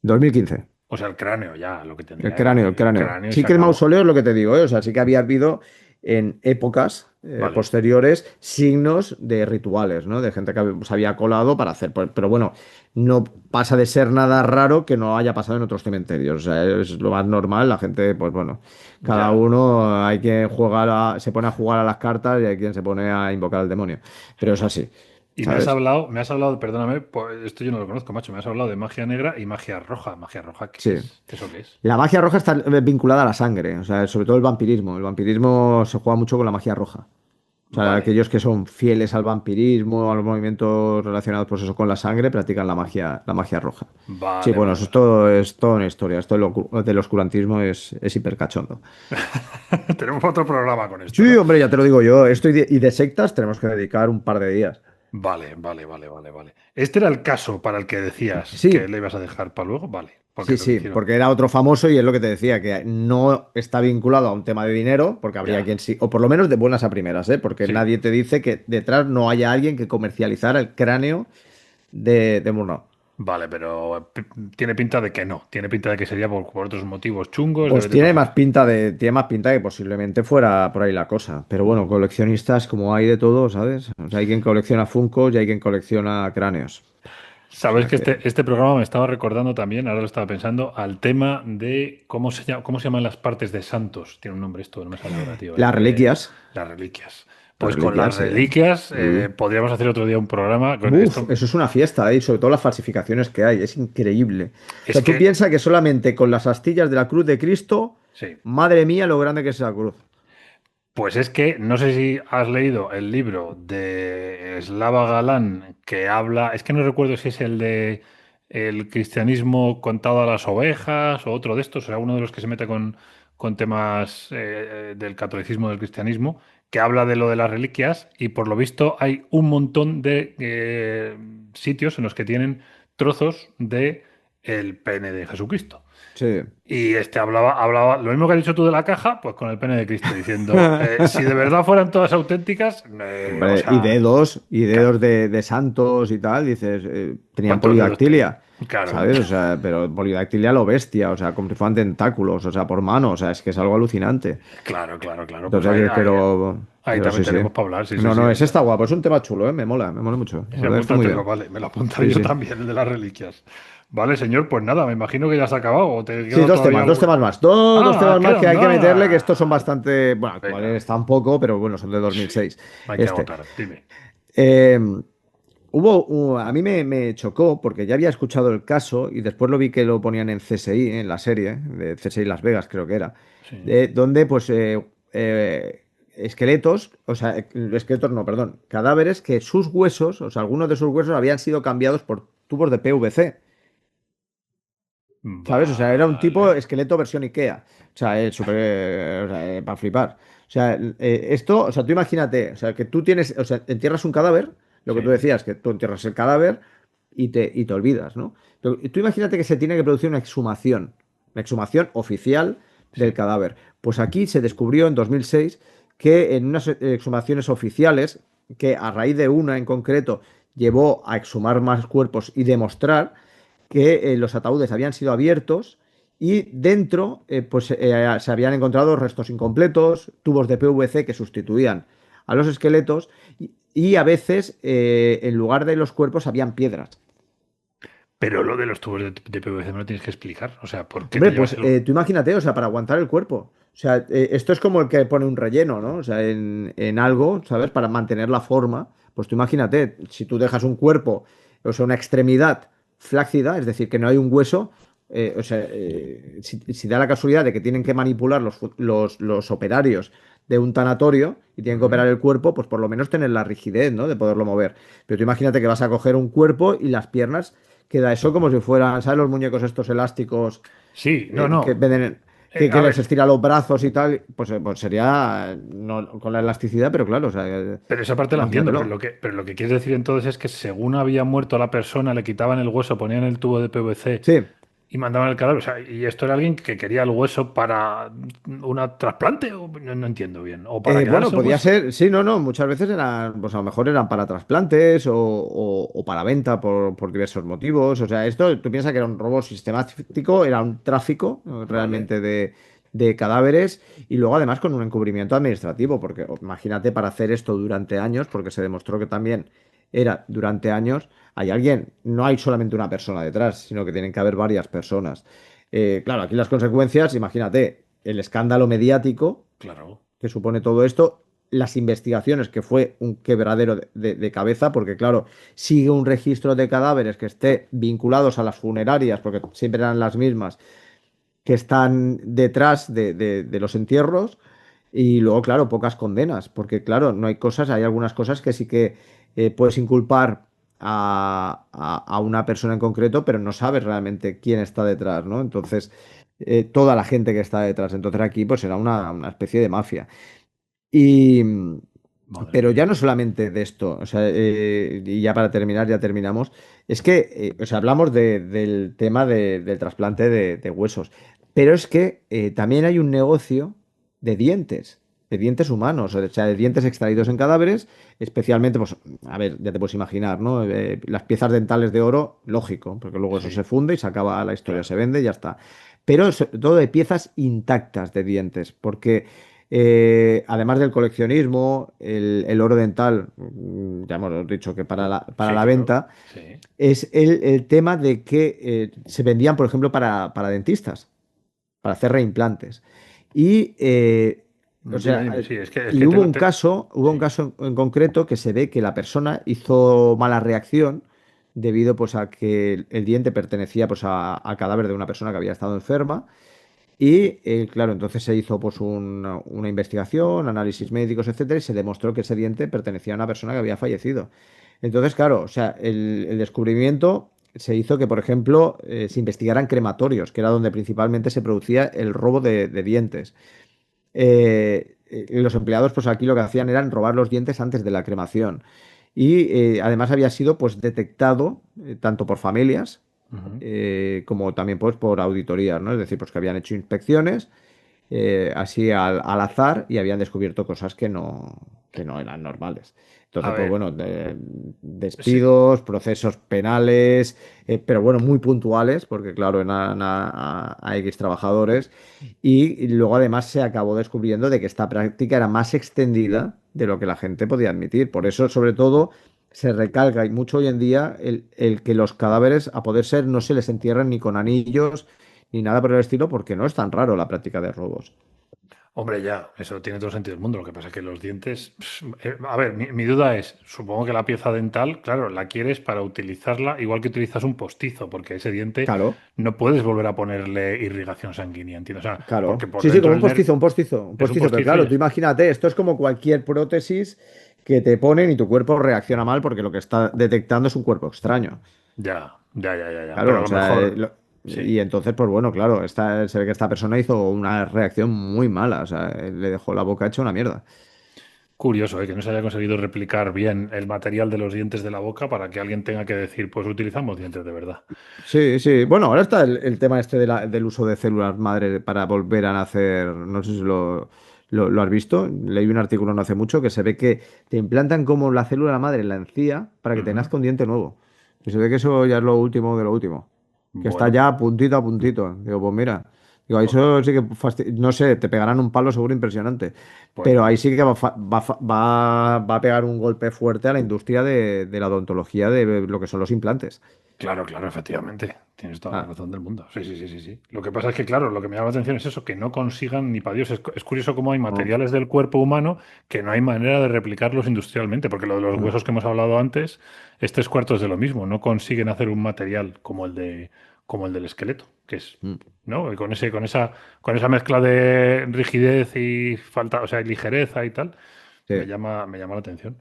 2015. O sea, el cráneo ya, lo que El tendría cráneo, el el cráneo. cráneo y Sí se que el acabó. mausoleo es lo que te digo, ¿eh? O sea, sí que había habido en épocas Vale. posteriores signos de rituales, ¿no? De gente que se había colado para hacer. Pero bueno, no pasa de ser nada raro que no haya pasado en otros cementerios. O sea, es lo más normal. La gente, pues bueno, cada Ya. uno hay quien se pone a jugar a las cartas y hay quien se pone a invocar al demonio. Pero es así, Y ¿sabes? me has hablado, perdóname, esto yo no lo conozco, macho. Me has hablado de magia negra y magia roja. ¿Magia roja qué Sí. es? ¿Eso qué es? La magia roja está vinculada a la sangre, o sea, sobre todo el vampirismo. El vampirismo se juega mucho con la magia roja. O sea, Vale, aquellos que son fieles al vampirismo, a los movimientos relacionados pues eso, con la sangre, practican la magia roja. Sí, vale, bueno, vale, eso vale. es toda una historia. Esto del oscurantismo es hiper cachondo. Tenemos otro programa con esto, Sí, ¿no? hombre, ya te lo digo yo. Esto y de sectas tenemos que dedicar un par de días. Vale, vale, vale, vale, vale. Este era el caso para el que decías que Sí, le ibas a dejar para luego, vale, porque sí, lo sí, hicieron. porque era otro famoso y es lo que te decía, que no está vinculado a un tema de dinero, porque habría Ya, quien sí, o por lo menos de buenas a primeras, ¿eh? Porque sí. nadie te dice que detrás no haya alguien que comercializara el cráneo de Murnau. Vale, pero tiene pinta de que no. Tiene pinta de que sería por otros motivos chungos, Pues debe de pasar. tiene más pinta que posiblemente fuera por ahí la cosa. Pero bueno, coleccionistas como hay de todo, ¿sabes? O sea, hay quien colecciona Funkos y hay quien colecciona cráneos. O Sabes sea que que este programa me estaba recordando también, ahora lo estaba pensando, al tema de cómo se llaman las partes de santos. Tiene un nombre esto, no me sale ahora, tío. las reliquias, Las reliquias. las Pues con las reliquias, reliquias sí. podríamos hacer otro día un programa. Con Uf, esto eso es una fiesta, ¿eh? Y sobre todo las falsificaciones que hay, es increíble. O es sea, tú que, piensas que solamente con las astillas de la cruz de Cristo, sí. madre mía, lo grande que es esa cruz. Pues es que no sé si has leído el libro de Slava Galán que habla, es que no recuerdo si es el de el cristianismo contado a las ovejas o otro de estos, o sea, uno de los que se mete con temas del catolicismo, del cristianismo, que habla de lo de las reliquias y por lo visto hay un montón de sitios en los que tienen trozos de el pene de Jesucristo. Sí. Y este hablaba lo mismo que has dicho tú de la caja, pues con el pene de Cristo, diciendo, si de verdad fueran todas auténticas, o Hombre, sea, y claro, dedos de santos y tal, dices, tenían ¿cuántos dedos tenía? polidactilia, Claro, ¿sabes? O sea, pero polidactilia a lo bestia, o sea, como si fueran tentáculos, o sea, por mano, o sea, es que es algo alucinante. claro, claro, claro, pues Entonces, ahí pero también sí, sí. tenemos para hablar, sí, sí, No, sí, no, ese está guapo, es un tema chulo, me mola mucho. La ese verdad está muy apúntatelo, bien. vale, me lo apuntaré Sí, yo sí. también, el de las reliquias. Vale, señor, pues nada, me imagino que ya se ha acabado, o te Sí, queda todavía dos algo. temas más. Dos Ah, temas más que quedan hay que meterle, que más. estos son bastante, bueno, Venga, actuales está un poco, pero bueno, son de sí, 2006. hay que Este. agotar, dime. Eh, a mí me chocó porque ya había escuchado el caso y después lo vi que lo ponían en CSI, en la serie, de CSI Las Vegas creo que era, Sí. donde pues esqueletos, o sea, esqueletos no, perdón, cadáveres que sus huesos, o sea, algunos de sus huesos habían sido cambiados por tubos de PVC. ¿Sabes? O sea, era un tipo Vale, esqueleto versión IKEA. O sea, súper, o sea, para flipar. O sea, esto, o sea, tú imagínate, o sea, que tú tienes, o sea, entierras un cadáver, lo que tú sí, decías, que tú entierras el cadáver y te olvidas, ¿no? Pero tú imagínate que se tiene que producir una exhumación oficial del sí. cadáver. Pues aquí se descubrió en 2006 que en unas exhumaciones oficiales, que a raíz de una en concreto llevó a exhumar más cuerpos y demostrar que los ataúdes habían sido abiertos y dentro se habían encontrado restos incompletos, tubos de PVC que sustituían a los esqueletos y a veces en lugar de los cuerpos habían piedras. Pero lo de los tubos de PVC me lo tienes que explicar. O sea, ¿por qué te Hombre, llevas pues el...? tú imagínate, o sea, para aguantar el cuerpo. O sea, esto es como el que pone un relleno, ¿no? O sea, en algo, ¿sabes? Para mantener la forma. Pues tú imagínate, si tú dejas un cuerpo, o sea, una extremidad flácida, es decir, que no hay un hueso, o sea, si da la casualidad de que tienen que manipular los operarios de un tanatorio y tienen que Ujú. operar el cuerpo, pues por lo menos tener la rigidez, ¿no? De poderlo mover. Pero tú imagínate que vas a coger un cuerpo y las piernas queda eso como si fueran, ¿sabes? Los muñecos estos elásticos Sí, no, que no. venden, que A les ver, estira los brazos y tal, pues sería no, con la elasticidad, pero claro, o sea, pero esa parte la entiendo. Pero imagínatelo. lo que quieres decir entonces es que según había muerto la persona, le quitaban el hueso, ponían el tubo de PVC Sí, y mandaban el cadáver. O sea, y esto era alguien que quería el hueso para una trasplante, o no, no entiendo bien. O para bueno, quedarse el podía hueso. ser, sí, no, no, muchas veces eran, pues a lo mejor eran para trasplantes o para venta por diversos motivos. O sea, esto tú piensas que era un robo sistemático, era un tráfico Vale. realmente de cadáveres y luego además con un encubrimiento administrativo, porque imagínate para hacer esto durante años, porque se demostró que también era durante años, hay alguien, no hay solamente una persona detrás, sino que tienen que haber varias personas. Claro, aquí las consecuencias, imagínate, el escándalo mediático Claro. que supone todo esto, las investigaciones, que fue un quebradero de cabeza, porque claro, sigue un registro de cadáveres que esté vinculados a las funerarias, porque siempre eran las mismas, que están detrás de los entierros, y luego, claro, pocas condenas, porque claro, no hay cosas, hay algunas cosas que sí que puedes inculpar a una persona en concreto, pero no sabes realmente quién está detrás, ¿no? Entonces, toda la gente que está detrás. Entonces aquí pues era una especie de mafia. Y, Madre pero ya mía. no solamente de esto, o sea, y ya para terminar, ya terminamos, es que, o sea, hablamos del tema del trasplante de huesos, pero es que también hay un negocio de dientes humanos, o sea, de dientes extraídos en cadáveres, especialmente, pues, a ver, ya te puedes imaginar, ¿no? Las piezas dentales de oro, lógico, porque luego eso se Sí, funde y se acaba la historia, se claro. vende y ya está. Pero sobre todo de piezas intactas de dientes, porque además del coleccionismo, el oro dental, ya hemos dicho que para Sí, la claro. venta, Sí. es el tema de que se vendían, por ejemplo, para dentistas, para hacer reimplantes. Y, o Dime, sea, dime. Sí, es y que tengo... hubo un Sí. caso en concreto que se ve que la persona hizo mala reacción debido pues a que el diente pertenecía pues al cadáver de una persona que había estado enferma y claro, entonces se hizo pues una investigación, análisis médicos, etcétera, y se demostró que ese diente pertenecía a una persona que había fallecido. Entonces, claro, o sea, el descubrimiento se hizo que, por ejemplo, se investigaran crematorios, que era donde principalmente se producía el robo de dientes. Y los empleados, pues aquí lo que hacían eran robar los dientes antes de la cremación. Y además había sido pues detectado tanto por familias Ujú. como también pues por auditorías, ¿no? Es decir, pues que habían hecho inspecciones así al azar y habían descubierto cosas que no eran normales. A Entonces, pues ver, bueno, sí. despidos, procesos penales, pero bueno, muy puntuales, porque claro, eran a X trabajadores. Y luego además se acabó descubriendo de que esta práctica era más extendida de lo que la gente podía admitir. Por eso, sobre todo, se recalca y mucho hoy en día el que los cadáveres, a poder ser, no se les entierran ni con anillos ni nada por el estilo, porque no es tan raro la práctica de robos. Hombre, ya, eso tiene todo el sentido del mundo. Lo que pasa es que los dientes. A ver, mi duda es: supongo que la pieza dental, claro, la quieres para utilizarla igual que utilizas un postizo, porque ese diente Claro, no puedes volver a ponerle irrigación sanguínea, ¿entiendes? O sea, porque claro. por Sí, sí, dentro como del nervio un es un postizo, pero postizo y ya claro, tú está. imagínate, esto es como cualquier prótesis que te ponen y tu cuerpo reacciona mal porque lo que está detectando es un cuerpo extraño. Ya, ya, ya, ya, ya. Pero Claro, a o lo sea, mejor, y sí. entonces, pues bueno, claro, se ve que esta persona hizo una reacción muy mala, o sea, le dejó la boca hecha una mierda. Curioso, que no se haya conseguido replicar bien el material de los dientes de la boca para que alguien tenga que decir, pues utilizamos dientes de verdad. Sí, sí. Bueno, ahora está el tema este del uso de células madre para volver a nacer. No sé si lo has visto. Leí un artículo no hace mucho que se ve que te implantan como la célula madre en la encía para que te Ujú. nazca un diente nuevo. Y se ve que eso ya es lo último de lo último. que está Bueno, ya a puntito a puntito. Digo, pues mira, digo, pues, eso sí que, no sé, te pegarán un palo seguro impresionante, pues pero ahí nada. sí que va a pegar un golpe fuerte a la industria de la odontología de lo que son los implantes. Claro, claro, efectivamente. Tienes toda la Ah, razón del mundo. Sí, sí, sí, sí, sí. Lo que pasa es que, claro, lo que me llama la atención es eso, que no consigan ni para Dios. Es curioso cómo hay no, materiales del cuerpo humano que no hay manera de replicarlos industrialmente, porque lo de los no. huesos que hemos hablado antes, este es cuartos de lo mismo. No consiguen hacer un material como el del esqueleto, que es, Mm, ¿no? Y con esa mezcla de rigidez y falta, o sea, y ligereza y tal, sí, me llama la atención.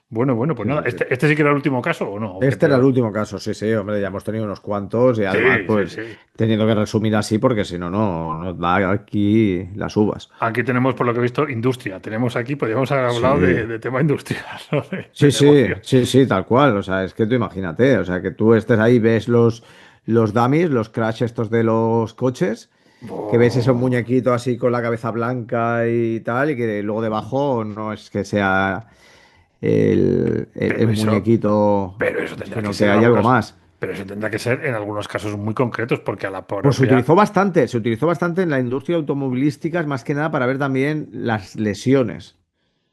Bueno, bueno, pues sí, nada, sí, sí. ¿este sí que era el último caso o no? ¿O qué Este era el te... último caso, sí, sí, hombre, ya hemos tenido unos cuantos y además, Sí, sí, pues, sí. teniendo que resumir así porque si no, no nos da aquí las uvas. Aquí tenemos, por lo que he visto, industria. Tenemos aquí, podríamos haber hablado Sí. de tema industrial, ¿no? De Sí, sí, negocios. sí, sí, tal cual. O sea, es que tú imagínate, o sea, que tú estés ahí, ves los dummies, los crash estos de los coches, que ves ese Oh, muñequito así con la cabeza blanca y tal, y que luego debajo no es que sea el pero eso, muñequito, pero eso tendrá que sino ser que en hay algo algunos, más. pero eso tendrá que ser en algunos casos muy concretos, porque a la Pues propia, se utilizó bastante en la industria automovilística, más que nada para ver también las lesiones.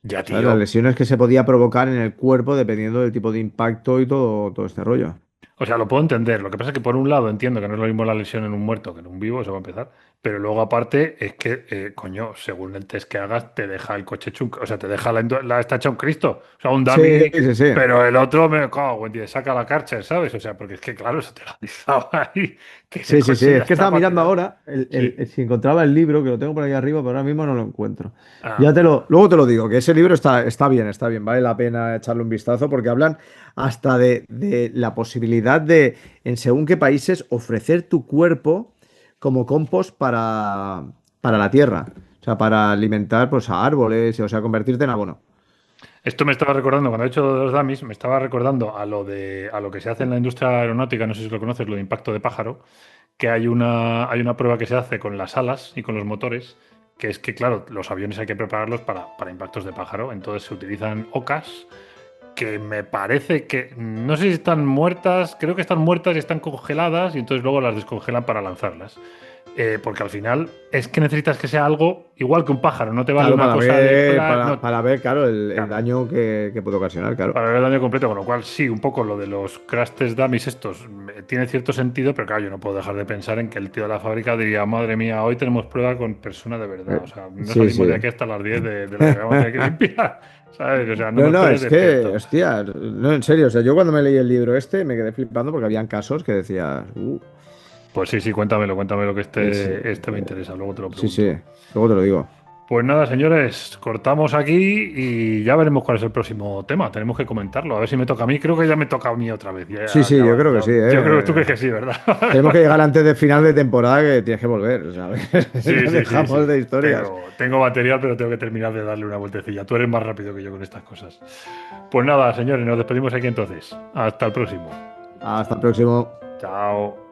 ya ¿Sabes? Las tío, lesiones que se podía provocar en el cuerpo dependiendo del tipo de impacto y todo este rollo. o sea, lo puedo entender. Lo que pasa es que por un lado entiendo que no es lo mismo la lesión en un muerto que en un vivo, eso va a empezar. Pero luego aparte es que, coño, según el test que hagas, te deja el coche chunco. O sea, te deja está hecha un Cristo. O sea, un Sí, dummy, sí, sí. pero el otro me cago en diez, saca la carcha, ¿sabes? O sea, porque es que, claro, eso te lo analizaba ahí, que ese Sí, sí, sí. coche ya Es que está estaba para mirando tirar. ahora Sí. si encontraba el libro, que lo tengo por ahí arriba, pero ahora mismo no lo encuentro. Ah, bueno. Luego te lo digo, que ese libro está bien, vale la pena echarle un vistazo porque hablan hasta de la posibilidad de, en según qué países, ofrecer tu cuerpo como compost para la tierra. O sea, para alimentar pues, a árboles, o sea, convertirte en abono. Esto me estaba recordando, cuando he hecho de los dummies, me estaba recordando a lo que se hace en la industria aeronáutica, no sé si lo conoces, lo de impacto de pájaro, que hay una prueba que se hace con las alas y con los motores, que es que, claro, los aviones hay que prepararlos para impactos de pájaro. Entonces se utilizan ocas que me parece que, no sé si están muertas, creo que están muertas y están congeladas y entonces luego las descongelan para lanzarlas. Porque al final es que necesitas que sea algo igual que un pájaro, no te vale Claro, una cosa de no, para ver, claro, el claro, daño que puede ocasionar, claro. para ver el daño completo, con lo cual sí, un poco lo de los crash test dummies estos tiene cierto sentido, pero claro, yo no puedo dejar de pensar en que el tío de la fábrica diría, madre mía, hoy tenemos prueba con persona de verdad, o sea, no Sí, salimos de sí. aquí hasta las 10 de la que vamos a tener que limpiar, ¿sabes? O sea, no No, me no, esperes es que, despierto. hostia, no, en serio, o sea, yo cuando me leí el libro este me quedé flipando porque habían casos que decías, Pues sí, sí, cuéntamelo que es, este me interesa, luego te lo sí, sí, pregunto. luego te lo digo. Pues nada, señores, cortamos aquí y ya veremos cuál es el próximo tema. Tenemos que comentarlo. A ver si me toca a mí. Creo que ya me toca a mí otra vez. Sí, sí, yo creo que sí, Yo creo que tú crees que sí, ¿verdad? Tenemos que llegar antes del final de temporada que tienes que volver, ¿sabes? Sí, Ya sí, sí, dejamos sí. de historias. Tengo material, pero tengo que terminar de darle una vueltecilla. Tú eres más rápido que yo con estas cosas. Pues nada, señores, nos despedimos aquí entonces. Hasta el próximo. Hasta el próximo. Chao.